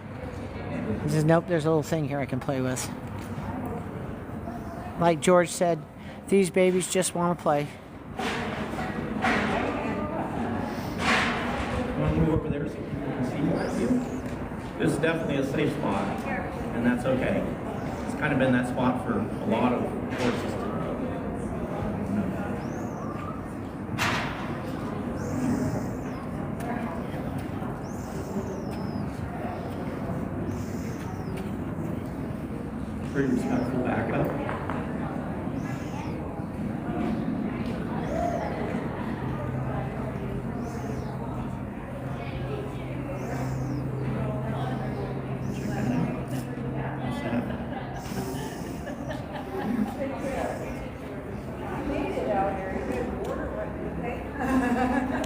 He says, nope, there's a little thing here I can play with. Like George said, these babies just want to play. Want to move over there so people can see behind you? This is definitely a safe spot, and that's okay. It's kind of been that spot for a lot of horses. Pretty respectful backup.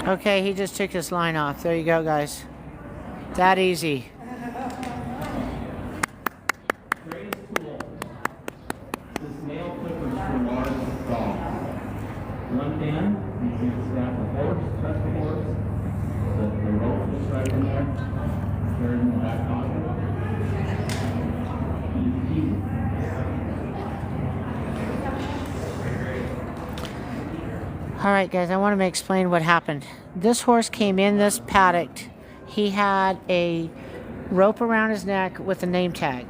Okay, he just took his line off. There you go, guys. That easy. Greatest tool. This nail clipper is for large saw. One hand, you can strap the horse, touch the horse. The rope is right in there. Carry it in the back pocket. Easy. All right, guys, I want to explain what happened. This horse came in this paddock. He had a rope around his neck with a name tag.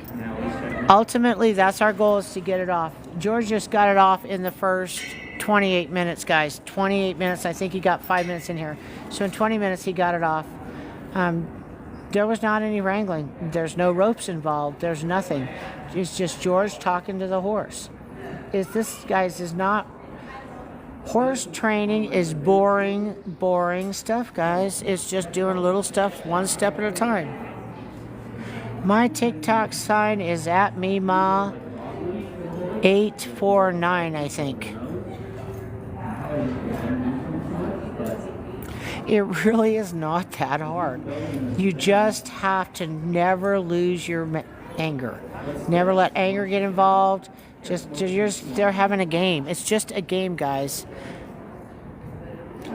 Ultimately, that's our goal, is to get it off. George just got it off in the first 28 minutes, guys. 28 minutes. I think he got 5 minutes in here. So in 20 minutes, he got it off. There was not any wrangling. There's no ropes involved. There's nothing. It's just George talking to the horse. This, guys, is not... Horse training is boring stuff, guys. It's just doing little stuff, one step at a time. My TikTok sign is at Mima 849, I think. It really is not that hard. You just have to never lose your anger. Never let anger get involved. They're having a game. It's just a game, guys.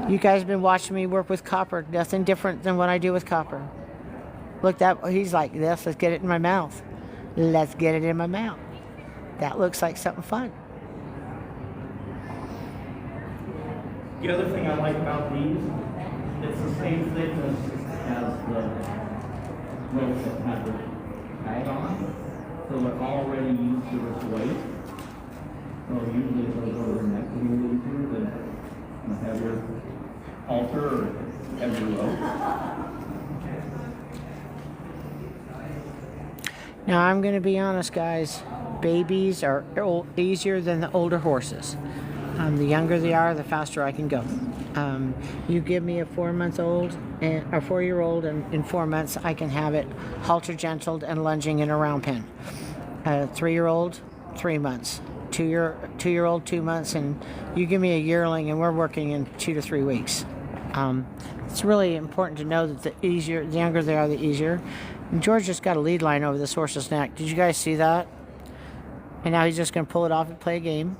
You guys have been watching me work with copper. Nothing different than what I do with copper. Look, he's like this. Let's get it in my mouth. Let's get it in my mouth. That looks like something fun. The other thing I like about these, it's the same thickness as ropes that have the tag on, so they're already used to this weight. So usually it goes over the neck a little easier than a heavier halter or heavier rope. Now I'm going to be honest, guys. Babies are easier than the older horses. The younger they are, the faster I can go. You give me a 4-month-old and a 4-year-old, and in 4 months I can have it halter gentled and lunging in a round pen. A 3-year-old, 3 months. 2-year-old, 2 months, and you give me a yearling, and we're working in 2 to 3 weeks. It's really important to know that the younger they are, the easier. And George just got a lead line over this horse's neck. Did you guys see that? And now he's just going to pull it off and play a game.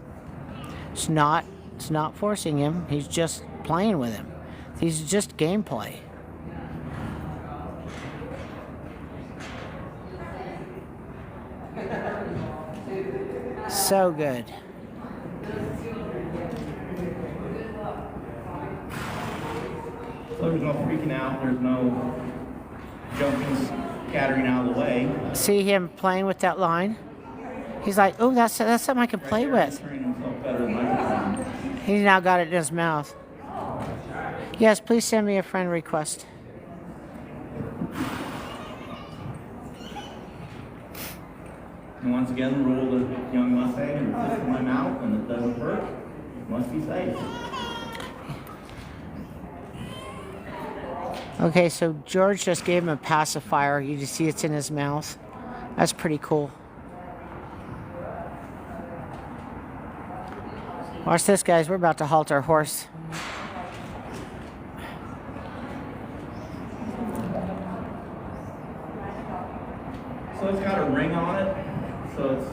It's not forcing him. He's just playing with him. These are just gameplay. So good. So there's no freaking out. There's no jumping, scattering out of the way. See him playing with that line? He's like, oh, that's something I can play with. Turning himself better than I can. He's now got it in his mouth. Yes, please send me a friend request. And once again, the rule of the young Mustang, if it's in my mouth and it doesn't hurt, it must be safe. Okay, so George just gave him a pacifier. You just see it's in his mouth. That's pretty cool. Watch this, guys. We're about to halt our horse. So it's got a ring on it, so it's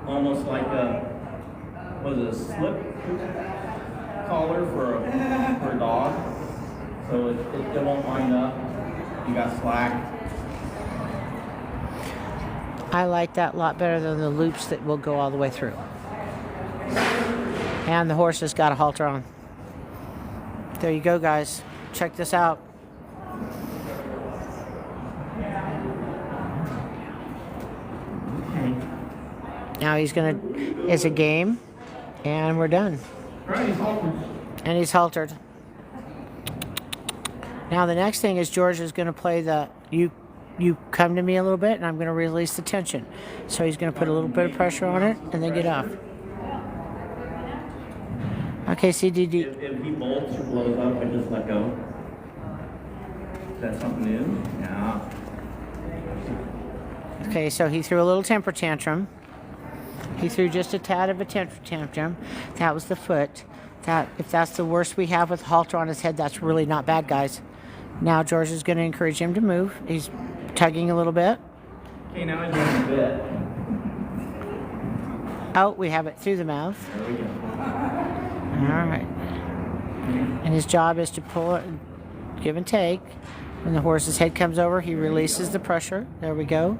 almost like a slip collar for a dog. So it won't wind up. You got slack. I like that a lot better than the loops that will go all the way through. And the horse has got a halter on. There you go, guys. Check this out. Now it's a game, and we're done. Right, he's haltered. And he's haltered. Now the next thing is George is going to play you come to me a little bit, and I'm going to release the tension. So he's going to put a little bit of pressure on it, and then get off. Okay, CDD. If he bolts or blows up, I just let go. Is that something new? Yeah. Okay, so he threw a little temper tantrum. He threw just a tad of a temper tantrum. That was the foot. If that's the worst we have with halter on his head, that's really not bad, guys. Now George is going to encourage him to move. He's tugging a little bit. Okay, now he's doing a bit. Oh, we have it through the mouth. There we go. All right. And his job is to pull it, give and take. When the horse's head comes over, he releases the pressure. There we go.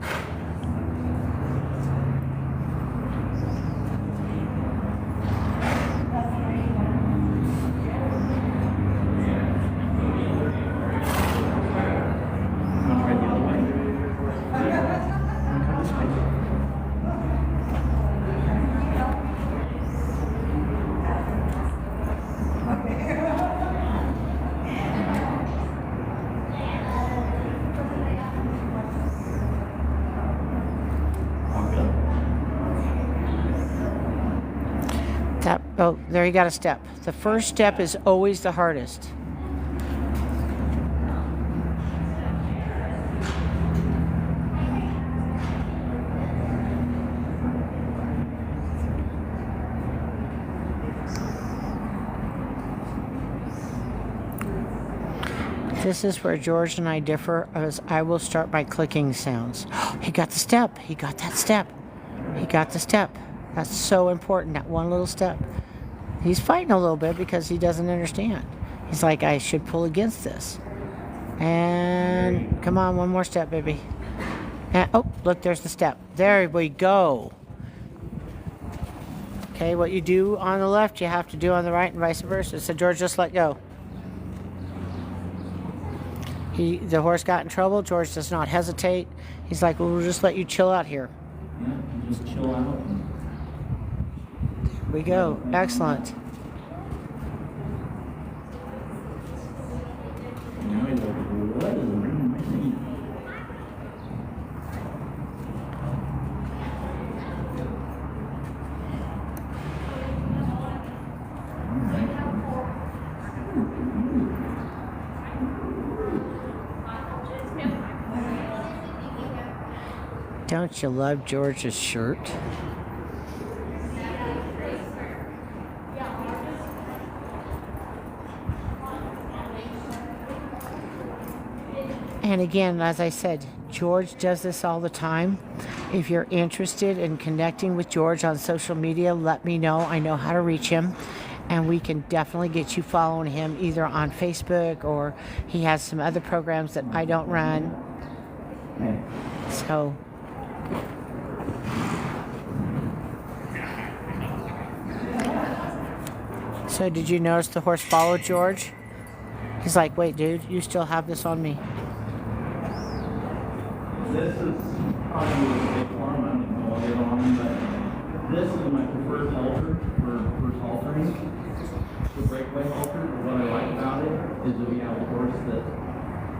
Oh, there you got a step. The first step is always the hardest. This is where George and I differ, as I will start by clicking sounds. He got the step. He got that step. He got the step. That's so important, that one little step. He's fighting a little bit because he doesn't understand. He's like, I should pull against this. And come on, one more step, baby. And, oh, look, there's the step. There we go. Okay, what you do on the left, you have to do on the right and vice versa. So George, just let go. The horse got in trouble. George does not hesitate. He's like, well, we'll just let you chill out here. Yeah, you just chill out. And Here we go. Excellent. now he's like, what is wrong with my feet? Don't you love George's shirt? And again, as I said, George does this all the time. If you're interested in connecting with George on social media, let me know. I know how to reach him. And we can definitely get you following him either on Facebook, or he has some other programs that I don't run. So did you notice the horse followed George? He's like, wait, dude, you still have this on me. This is probably a big farm. I don't know what they're on, but this is my preferred halter for haltering. The breakaway halter. What I like about it is that we have a horse that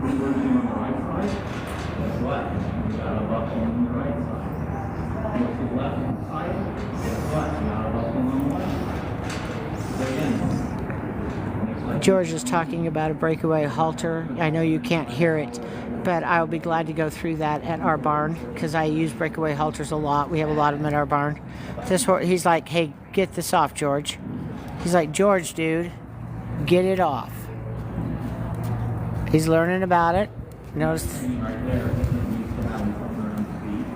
we're working on the right side. Guess what? We got a buckle on the right side. What's the left side? Guess what? We got a buckle on the left. So again, George is talking about a breakaway halter. I know you can't hear it, but I'll be glad to go through that at our barn because I use breakaway halters a lot. We have a lot of them at our barn. This horse, he's like, hey, get this off, George. He's like, George, dude, get it off. He's learning about it. Notice. Right there, it used to have something around the feet.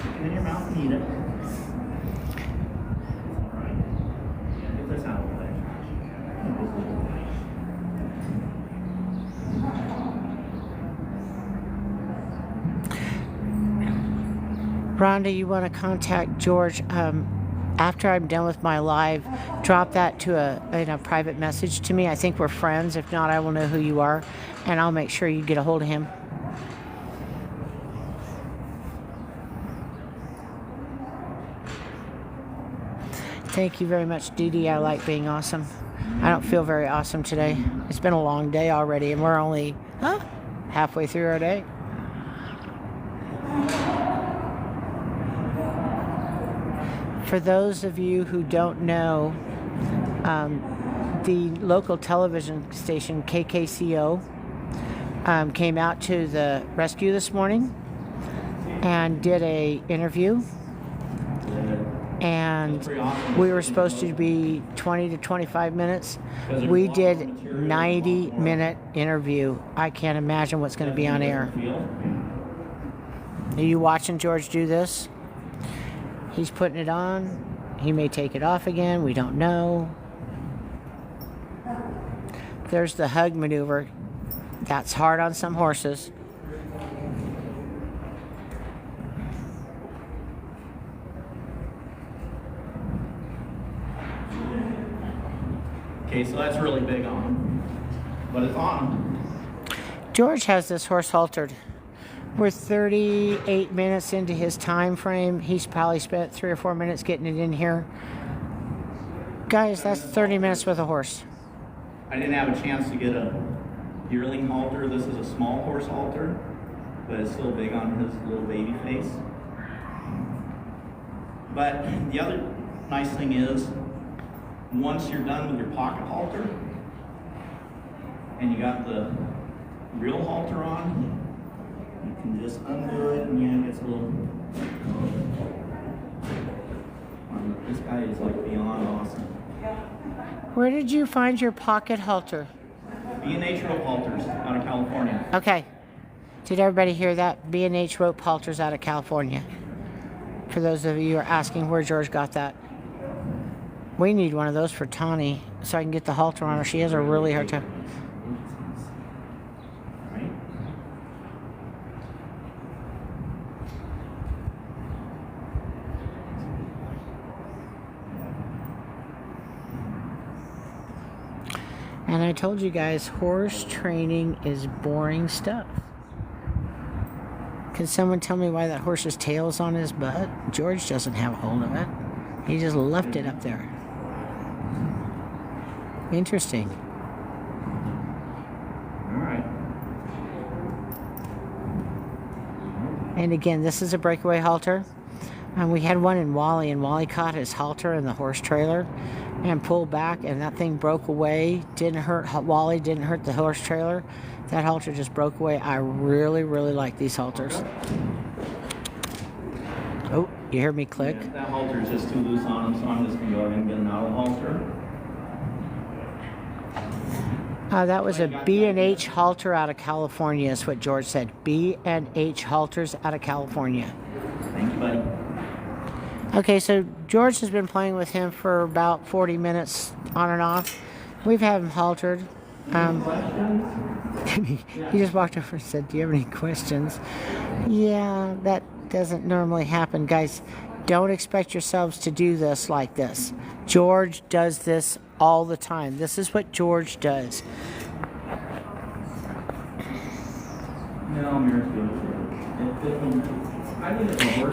stick it in your mouth and eat it. Alright. Get this out of the way. Rhonda, you want to contact George after I'm done with my live? Drop that to a private message to me. I think we're friends. If not, I will know who you are, and I'll make sure you get a hold of him. Thank you very much, Dee Dee. I like being awesome. I don't feel very awesome today. It's been a long day already, and we're only halfway through our day. For those of you who don't know, the local television station, KKCO, came out to the rescue this morning and did a interview. And we were supposed to be 20 to 25 minutes. We did 90-minute interview. I can't imagine what's going to be on air. Are you watching George do this? He's putting it on. He may take it off again. We don't know. There's the hug maneuver. That's hard on some horses. Okay, so that's really big on him. But it's on him. George has this horse haltered. We're 38 minutes into his time frame. He's probably spent 3 or 4 minutes getting it in here. Guys, that's 30 minutes with a horse. I didn't have a chance to get a yearling halter. This is a small horse halter, but it's still big on his little baby face. But the other nice thing is, once you're done with your pocket halter, and you got the real halter on, you can just undo it, and yeah, it gets a little... This guy is like beyond awesome. Where did you find your pocket halter? B&H rope halters out of California. Okay. Did everybody hear that? B&H rope halters out of California. For those of you who are asking where George got that. We need one of those for Tawny so I can get the halter on her. She has a really hard time. Right? And I told you guys, horse training is boring stuff. Can someone tell me why that horse's tail is on his butt? George doesn't have a hold of it. He just left it up there. Interesting. All right. And again, this is a breakaway halter. And we had one in Wally, and Wally caught his halter in the horse trailer and pulled back, and that thing broke away. Didn't hurt Wally, didn't hurt the horse trailer. That halter just broke away. I really, really like these halters. Oh, you hear me click? Yeah, that halter is just too loose on him, so I'm just going to go ahead and get him out of the halter. That was a B&H halter out of California, is what George said. B&H halters out of California. Thank you, buddy. Okay, so George has been playing with him for about 40 minutes on and off. We've had him haltered. He just walked over and said, "Do you have any questions?" Yeah, that doesn't normally happen. Guys, don't expect yourselves to do this like this. George does this all the time. This is what George does. No, Mary's good.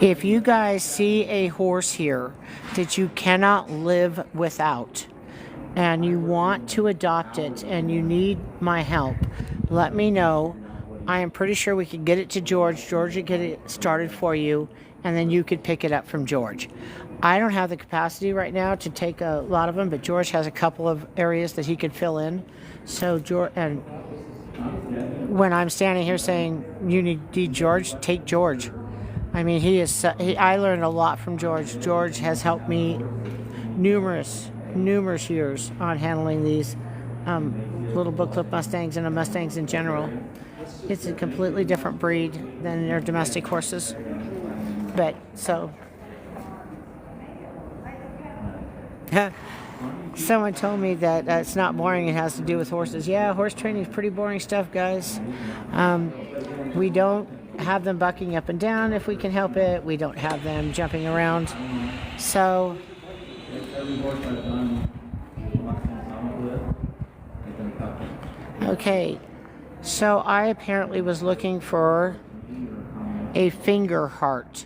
If you guys see a horse here that you cannot live without, and you want to adopt it and you need my help, let me know. I am pretty sure we could get it to George. George would get it started for you, and then you could pick it up from George. I don't have the capacity right now to take a lot of them, but George has a couple of areas that he could fill in. So George, and when I'm standing here saying you need George, take George. I mean, I learned a lot from George. George has helped me numerous years on handling these little booklet Mustangs and Mustangs in general. It's a completely different breed than their domestic horses. But so someone told me that it's not boring, it has to do with horses. Yeah, horse training is pretty boring stuff, guys. We don't have them bucking up and down if we can help it. We don't have them jumping around. So okay, so I apparently was looking for a finger heart,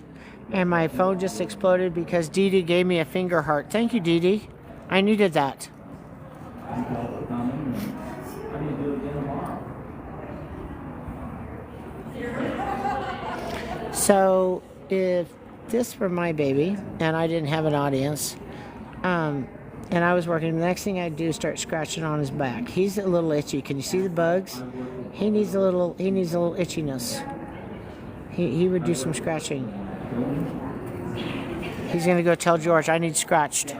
and my phone just exploded because Dee Dee gave me a finger heart. Thank you, Dee Dee. I needed that. So if this were my baby and I didn't have an audience, and I was working, the next thing I'd do is start scratching on his back. He's a little itchy. Can you see the bugs? He needs a little itchiness. He would do some scratching. He's gonna go tell George, I need scratched.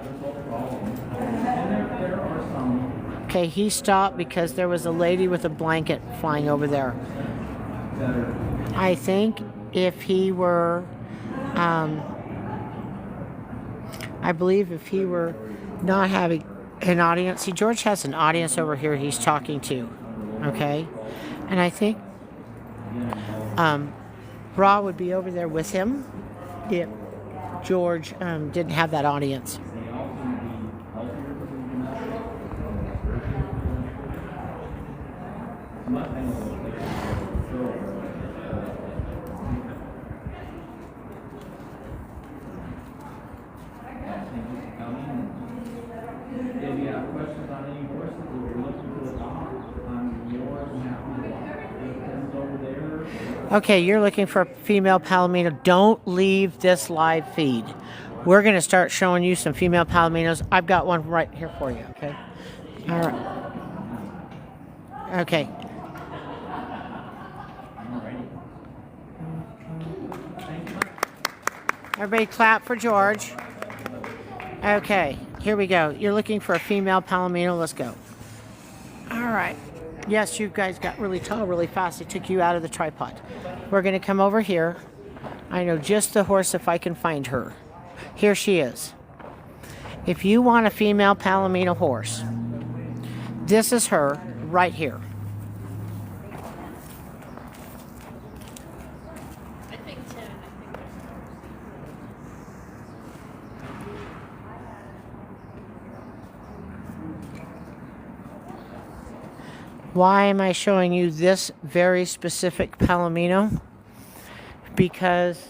Okay, he stopped because there was a lady with a blanket flying over there. I think if he were, I believe if he were not having an audience, see, George has an audience over here he's talking to, okay? And I think Raw would be over there with him if George didn't have that audience. If you have questions on any horses that you're looking to adopt, I'm more than happy to walk over there. Okay, you're looking for a female Palomino. Don't leave this live feed. We're going to start showing you some female Palominos. I've got one right here for you, okay? All right. Okay. Everybody clap for George. Okay, here we go. You're looking for a female Palomino. Let's go. All right. Yes, you guys got really tall really fast. It took you out of the tripod. We're going to come over here. I know just the horse if I can find her. Here she is. If you want a female Palomino horse, this is her right here. Why am I showing you this very specific Palomino? Because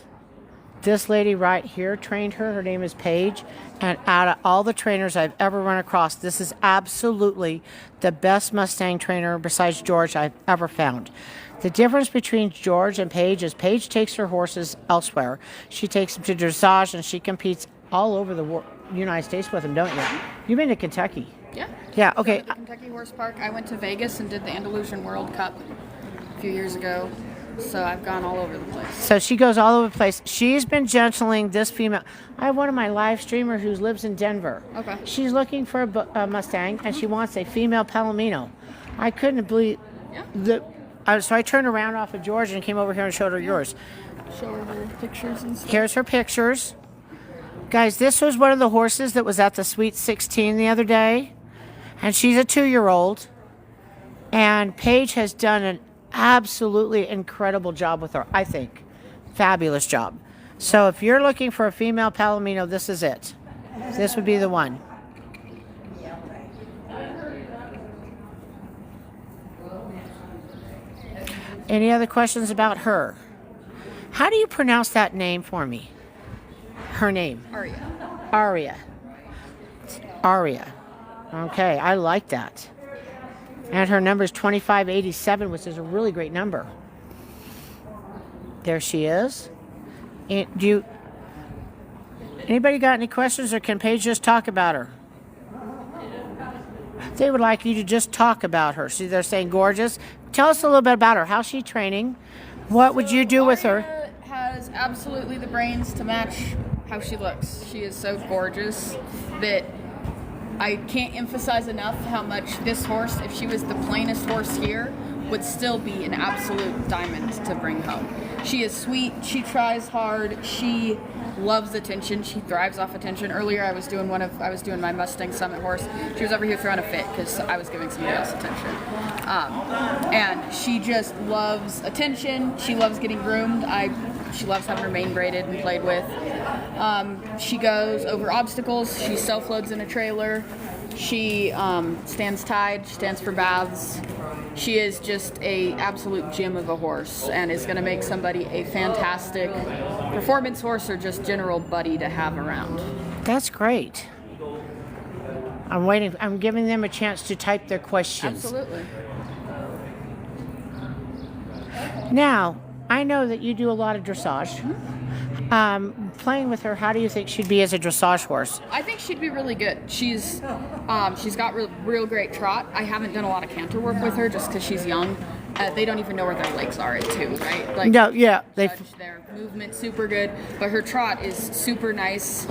this lady right here trained her. Her name is Paige. And out of all the trainers I've ever run across, this is absolutely the best Mustang trainer besides George I've ever found. The difference between George and Paige is Paige takes her horses elsewhere. She takes them to dressage and she competes all over the United States with them, don't you? You've been to Kentucky. Yeah. Yeah, okay. Go to the Kentucky Horse Park. I went to Vegas and did the Andalusian World Cup a few years ago. So I've gone all over the place. So she goes all over the place. She's been gentling this female. I have one of my live streamers who lives in Denver. Okay. She's looking for a Mustang, and she wants a female Palomino. I couldn't believe so I turned around off of George and came over here and showed her yours. Show her the pictures and stuff. Here's her pictures. Guys, this was one of the horses that was at the Sweet 16 the other day. And she's a 2-year-old. And Paige has done an absolutely incredible job with her, I think. Fabulous job. So if you're looking for a female Palomino, this is it. This would be the one. Any other questions about her? How do you pronounce that name for me? Her name? Aria. Aria. Aria. Okay, I like that. And her number is 2587, which is a really great number. There she is. And anybody got any questions, or can Paige just talk about her? They would like you to just talk about her. See, they're saying gorgeous. Tell us a little bit about her. How's she training? What would you do with her? Aria has absolutely the brains to match how she looks. She is so gorgeous that I can't emphasize enough how much this horse, if she was the plainest horse here, would still be an absolute diamond to bring home. She is sweet, she tries hard, she loves attention, she thrives off attention. Earlier I was doing my Mustang Summit horse. She was over here throwing a fit because I was giving somebody else attention. And she just loves attention, she loves getting groomed. She loves having her mane braided and played with. She goes over obstacles, she self-loads in a trailer, she stands tied, she stands for baths. She is just a absolute gem of a horse and is going to make somebody a fantastic performance horse or just general buddy to have around. That's great. I'm waiting. I'm giving them a chance to type their questions. Absolutely. Now, I know that you do a lot of dressage. Playing with her, how do you think she'd be as a dressage horse? I think she'd be really good. She's got real great trot. I haven't done a lot of canter work with her just because she's young. They don't even know where their legs are at too, right? Like, no, yeah, their movement super good, but her trot is super nice.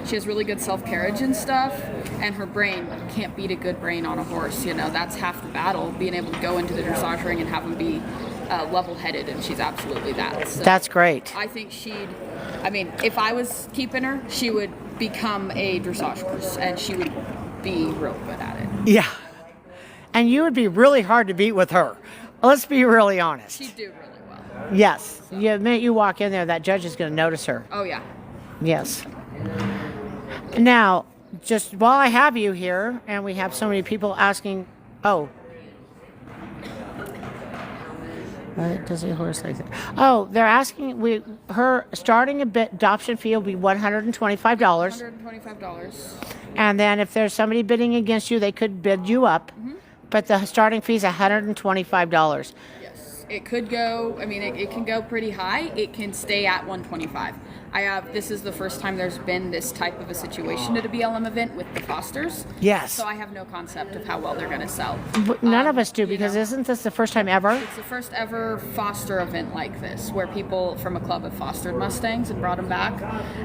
She has really good self-carriage and stuff, and her brain, can't beat a good brain on a horse. You know, that's half the battle, being able to go into the dressage ring and have them be level-headed, and she's absolutely that. So that's great. I think if I was keeping her, she would become a dressage horse, and she would be real good at it. Yeah. And you would be really hard to beat with her. Let's be really honest. She'd do really well. Yes. The minute you walk in there, that judge is going to notice her. Oh, yeah. Yes. Now, just while I have you here, and we have so many people asking, what does a horse like that? Oh, they're asking, her starting adoption fee will be $125. $125. And then if there's somebody bidding against you, they could bid you up. Mm-hmm. But the starting fee is $125. Yes. It could go, it can go pretty high. It can stay at $125. This is the first time there's been this type of a situation at a BLM event with the Fosters. Yes. So I have no concept of how well they're going to sell. But none of us do, because isn't this the first time ever? It's the first ever Foster event like this, where people from a club have fostered Mustangs and brought them back.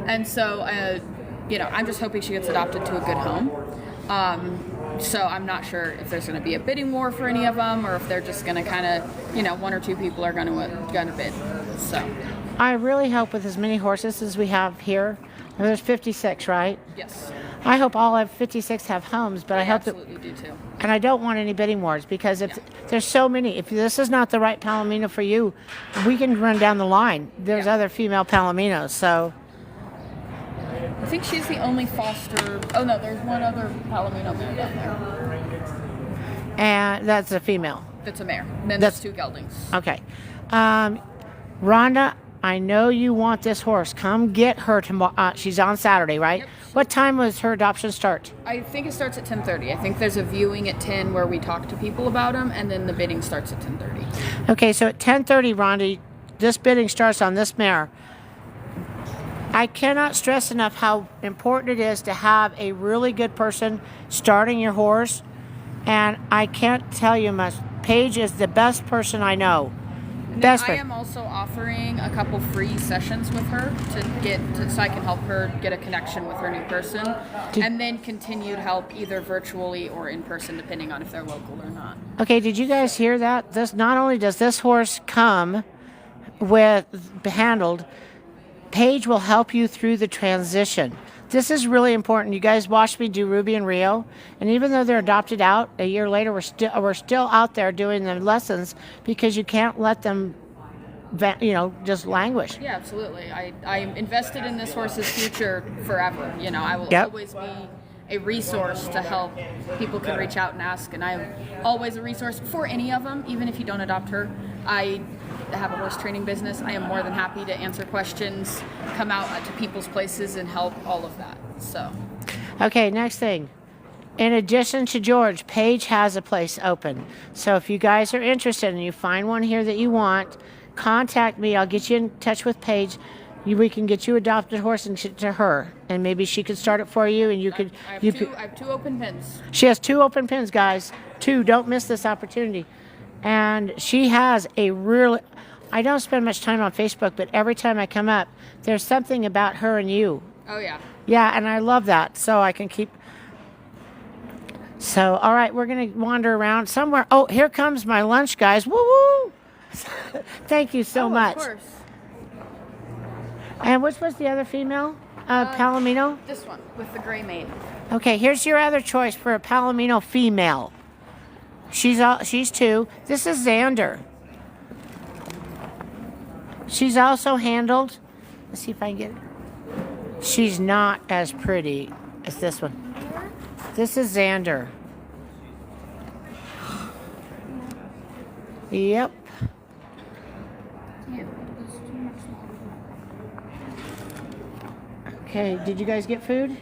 And so, I'm just hoping she gets adopted to a good home. So I'm not sure if there's going to be a bidding war for any of them, or if they're just going to kind of, one or two people are going to bid. So I really hope with as many horses as we have here, there's 56, right? Yes. I hope all of 56 have homes, but I hope absolutely do too. And I don't want any bidding wars, because if there's so many, if this is not the right Palomino for you, we can run down the line. There's other female Palominos, so. I think she's the only Foster. Oh no, there's one other Palomino mare down there. And that's a female. That's a mare. And then That's- there's 2 geldings. Okay. Rhonda, I know you want this horse. Come get her tomorrow. She's on Saturday, right? Yep. What time was her adoption start? I think it starts at 10:30. I think there's a viewing at 10 where we talk to people about them, and then the bidding starts at 10:30. Okay, so at 10:30, Rhonda, this bidding starts on this mare. I cannot stress enough how important it is to have a really good person starting your horse. And I can't tell you much. Paige is the best person I know. And Best I person. am also offering a couple free sessions with her so I can help her get a connection with her new person, and then continued help either virtually or in person, depending on if they're local or not. Okay, did you guys hear that? This not only does this horse come with handled, Paige will help you through the transition. This is really important. You guys watched me do Ruby and Rio, and even though they're adopted out a year later, we're still out there doing the lessons because you can't let them, just languish. Yeah, absolutely. I'm invested in this horse's future forever. I will Yep. always be a resource to help. People can reach out and ask, and I'm always a resource for any of them, even if you don't adopt her. I have a horse training business. I am more than happy to answer questions, come out to people's places and help all of that. So, Okay, next thing. In addition to George, Paige has a place open. So if you guys are interested and you find one here that you want, contact me. I'll get you in touch with Paige. We can get you adopted horse and ship to her, and maybe she could start it for you. And you could. I have 2 open pins. She has 2 open pins, guys. 2. Don't miss this opportunity. And she has a really. I don't spend much time on Facebook, but every time I come up, there's something about her and you. Oh, yeah. Yeah, and I love that. So I can keep. So, all right, we're going to wander around somewhere. Oh, here comes my lunch, guys. Woo woo! Thank you so much. Of course. And which was the other female? Palomino? This one with the gray mane. Okay, here's your other choice for a Palomino female. She's 2. This is Xander. She's also handled. Let's see if I can get it. She's not as pretty as this one. This is Xander. Yep. Okay, did you guys get food?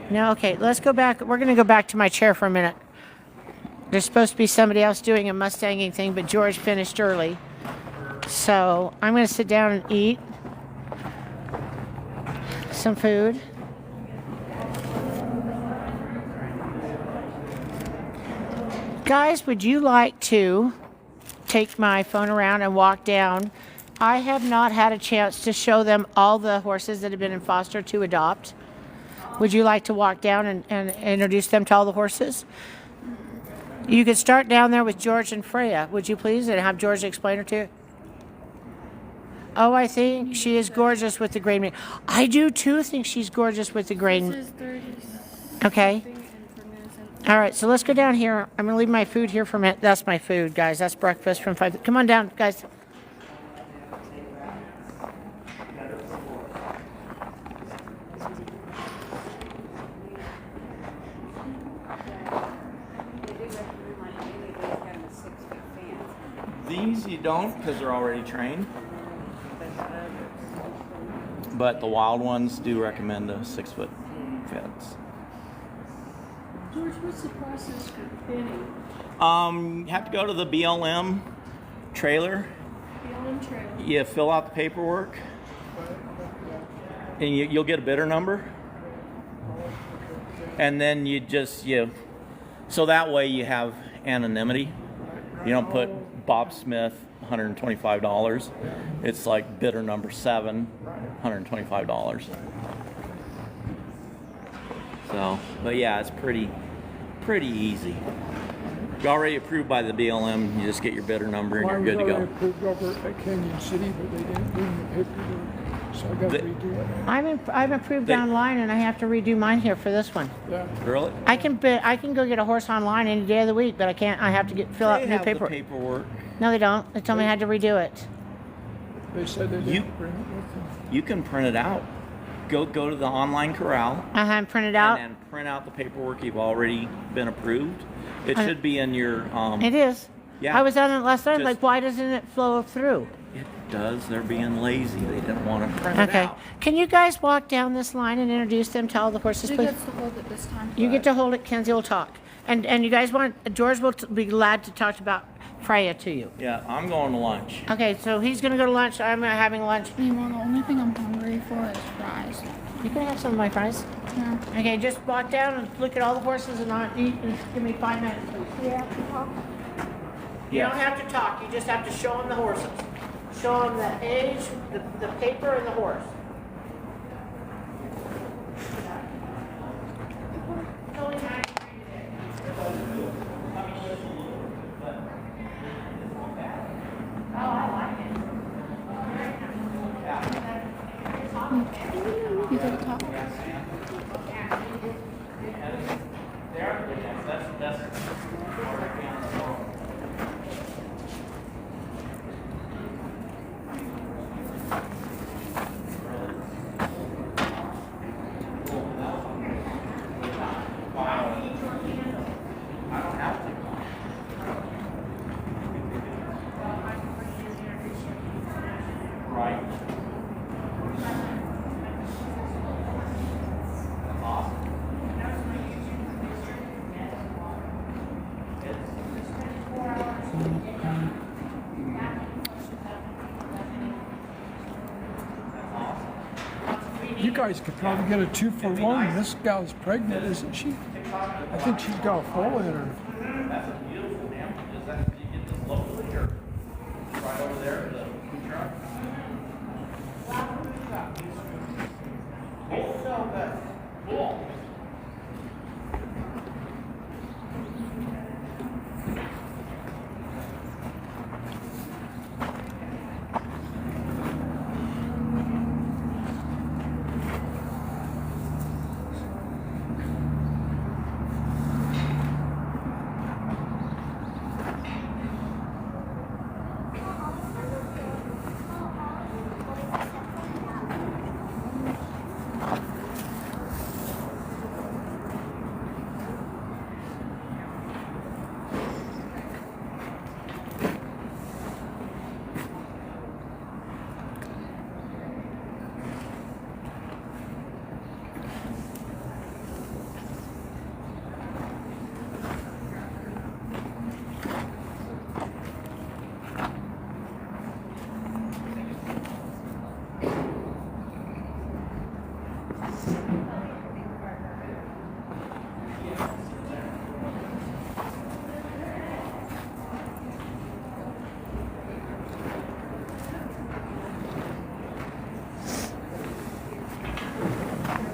No? Okay, let's go back. We're going to go back to my chair for a minute. There's supposed to be somebody else doing a Mustanging thing, but George finished early. So I'm going to sit down and eat some food. Guys, would you like to take my phone around and walk down? I have not had a chance to show them all the horses that have been in foster to adopt. Would you like to walk down and introduce them to all the horses? You could start down there with George and Freya, would you please, and have George explain her to you? Oh, I think she is gorgeous with the gray mane. I do too think she's gorgeous with the gray mane. This is 30. Okay. All right, so let's go down here. I'm going to leave my food here for a minute. That's my food, guys. That's breakfast from 5. Come on down, guys. These you don't because they're already trained. But the wild ones do recommend a 6-foot fence. George, what's the process for bidding? You have to go to the BLM trailer. BLM trailer. You fill out the paperwork, and you'll get a bidder number. And then so that way you have anonymity. You don't put Bob Smith, $125. It's like bidder number 7, $125. So, but yeah, it's pretty easy. You're already approved by the BLM. You just get your bidder number and you're good to I was go. already approved over at Canyon City, but they didn't bring the paperwork, so I got to redo it. I'm approved online, and I have to redo mine here for this one. Yeah. Really? I can go get a horse online any day of the week, but I can't. I have to fill out They new have the paperwork. paperwork. No, they don't. They told me I had to redo it. They said they You- didn't bring it with them. You can print it out. go to the online corral And print it out. and then print out the paperwork you've already been approved. It should be in your. It is. Yeah. I was on it last night. Just- Like, why doesn't it flow through? It does. They're being lazy. They didn't want to print it Okay. out. Can you guys walk down this line and introduce them to all the horses, Who please? gets to hold it this time? You get to hold it. Kenzie will talk. And you guys want, George will be glad to talk about Freya to you. Yeah, I'm going to lunch. Okay, so he's going to go to lunch. I'm having lunch. Meanwhile, the only thing I'm hungry for is fries. You can have some of my fries. Yeah. Okay, just walk down and look at all the horses and not eat and give me 5 minutes, please. Yeah. You don't have to talk. You just have to show them the horses. Show them the age, the paper, and the horse. You go to top. You guys could probably get a 2-for-1. This gal's pregnant, isn't she? I think she's got a foal in her. That's a beautiful animal. Just that you get this locally or right over there at the food truck. It's so good. Cool.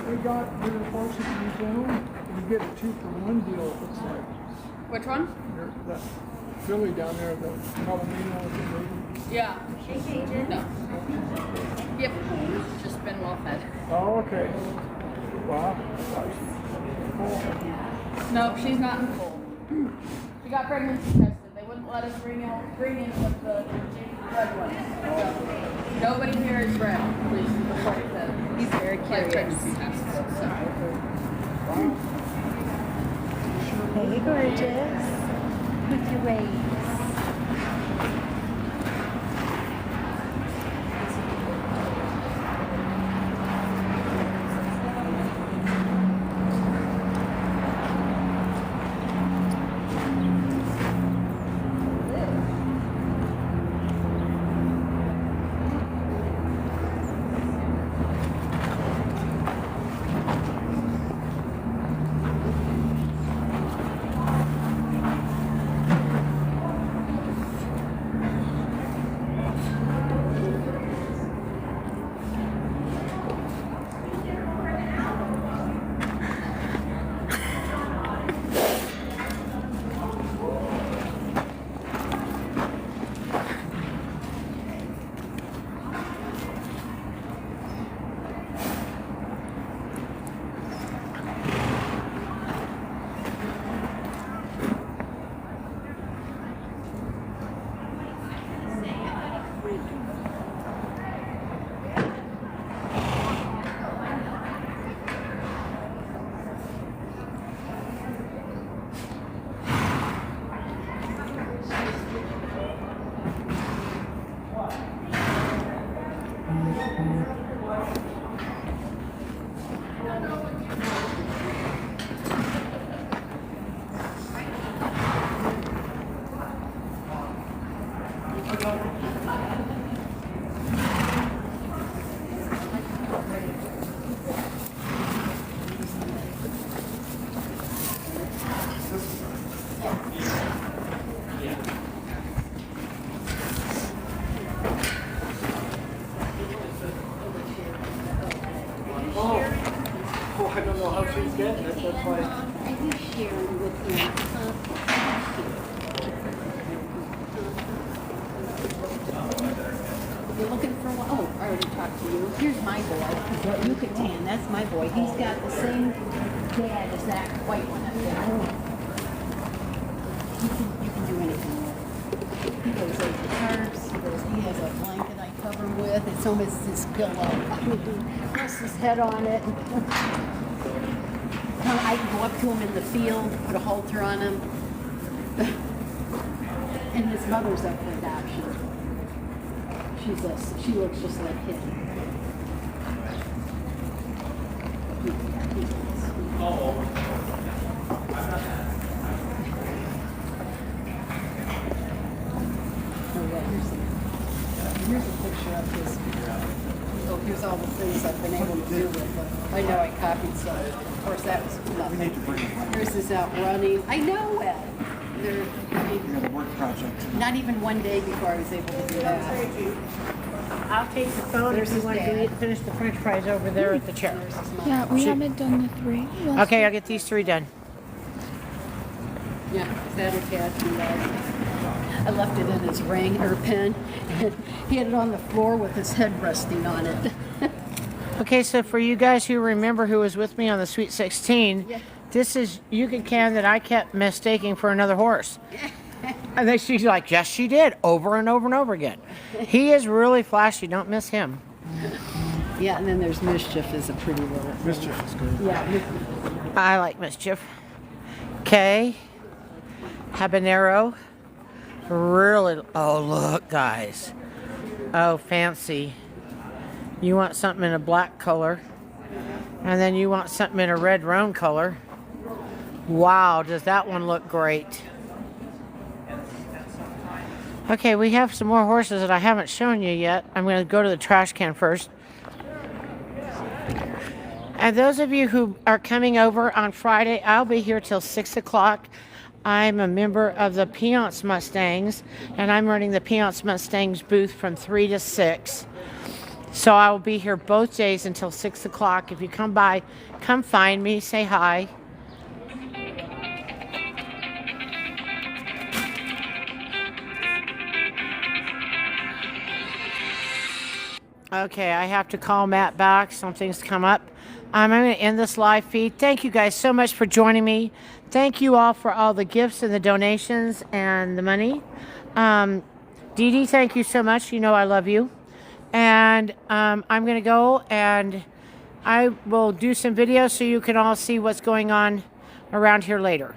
We got your horses in town. You get a 2-for-1 deal, it looks like. Which one? That filly down there, the Palomino with the baby. Yeah. No. Yep. Just been well fed. Oh, okay. Wow. No, she's not in full. She got pregnancy tested. They wouldn't let us bring in with the red one. So, nobody here is bred, at least before the He's very curious. pregnancy tests. So. Hey, gorgeous. With your waves. Oh, I don't know how she's getting it, that's why. You're looking for one? Oh, I already talked to you. Here's my boy. You could tan. That's my boy. He's got the same dad as that white one up there. You can do anything with it. He goes over tarps. He has a blanket I cover him with. It's almost his pillow. Rests his head on it. I can go up to him in the field, put a halter on him. And his mother's up for adoption. She looks just like him. Here's a picture of his. Oh, here's all the things I've been able to do with them. I know I copied some. Of course, that was nothing. Here's his out running. I know it. They're, I mean, The work project. not even one day before I was able to do that. I'll take the phone There's if you his want to dad. finish the french fries over there at the chair. There's his mom. Yeah, we haven't done the 3. Okay, I'll get these 3 done. Yeah, that attachment. I left it in his ring or pen, and he had it on the floor with his head resting on it. Okay, so for you guys who remember who was with me on the Sweet 16, Yeah. this is Yucca Can that I kept mistaking for another horse. And then she's like, yes, she did, over and over and over again. He is really flashy. Don't miss him. Yeah, and then there's Mischief is a pretty little. Mischief is good. Yeah, I like Mischief. Okay. Habanero. Really. Oh, look, guys. Oh, fancy. You want something in a black color. And then you want something in a red roan color. Wow, does that one look great. Okay, we have some more horses that I haven't shown you yet. I'm going to go to the trash can first. And those of you who are coming over on Friday, I'll be here till 6 o'clock. I'm a member of the Peance Mustangs, and I'm running the Peance Mustangs booth from 3 to 6. So I will be here both days until 6 o'clock. If you come by, come find me, say hi. Okay, I have to call Matt back. Something's come up. I'm going to end this live feed. Thank you guys so much for joining me. Thank you all for all the gifts and the donations and the money. Dee Dee, thank you so much. You know I love you. And I'm going to go and I will do some videos so you can all see what's going on around here later.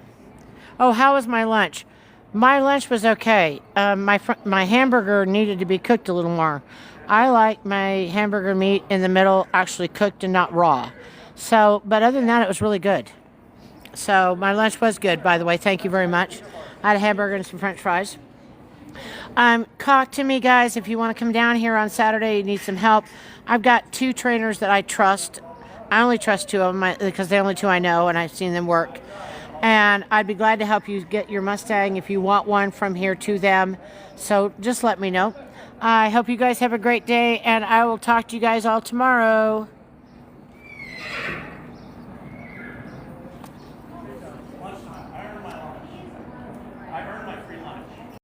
Oh, how was my lunch? My lunch was okay. My hamburger needed to be cooked a little more. I like my hamburger meat in the middle, actually cooked and not raw. So, but other than that, it was really good. So my lunch was good, by the way. Thank you very much. I had a hamburger and some french fries. Talk to me, guys, if you want to come down here on Saturday, you need some help. I've got 2 trainers that I trust. I only trust 2 of them because they're the only 2 I know, and I've seen them work. And I'd be glad to help you get your Mustang if you want one from here to them. So just let me know. I hope you guys have a great day, and I will talk to you guys all tomorrow.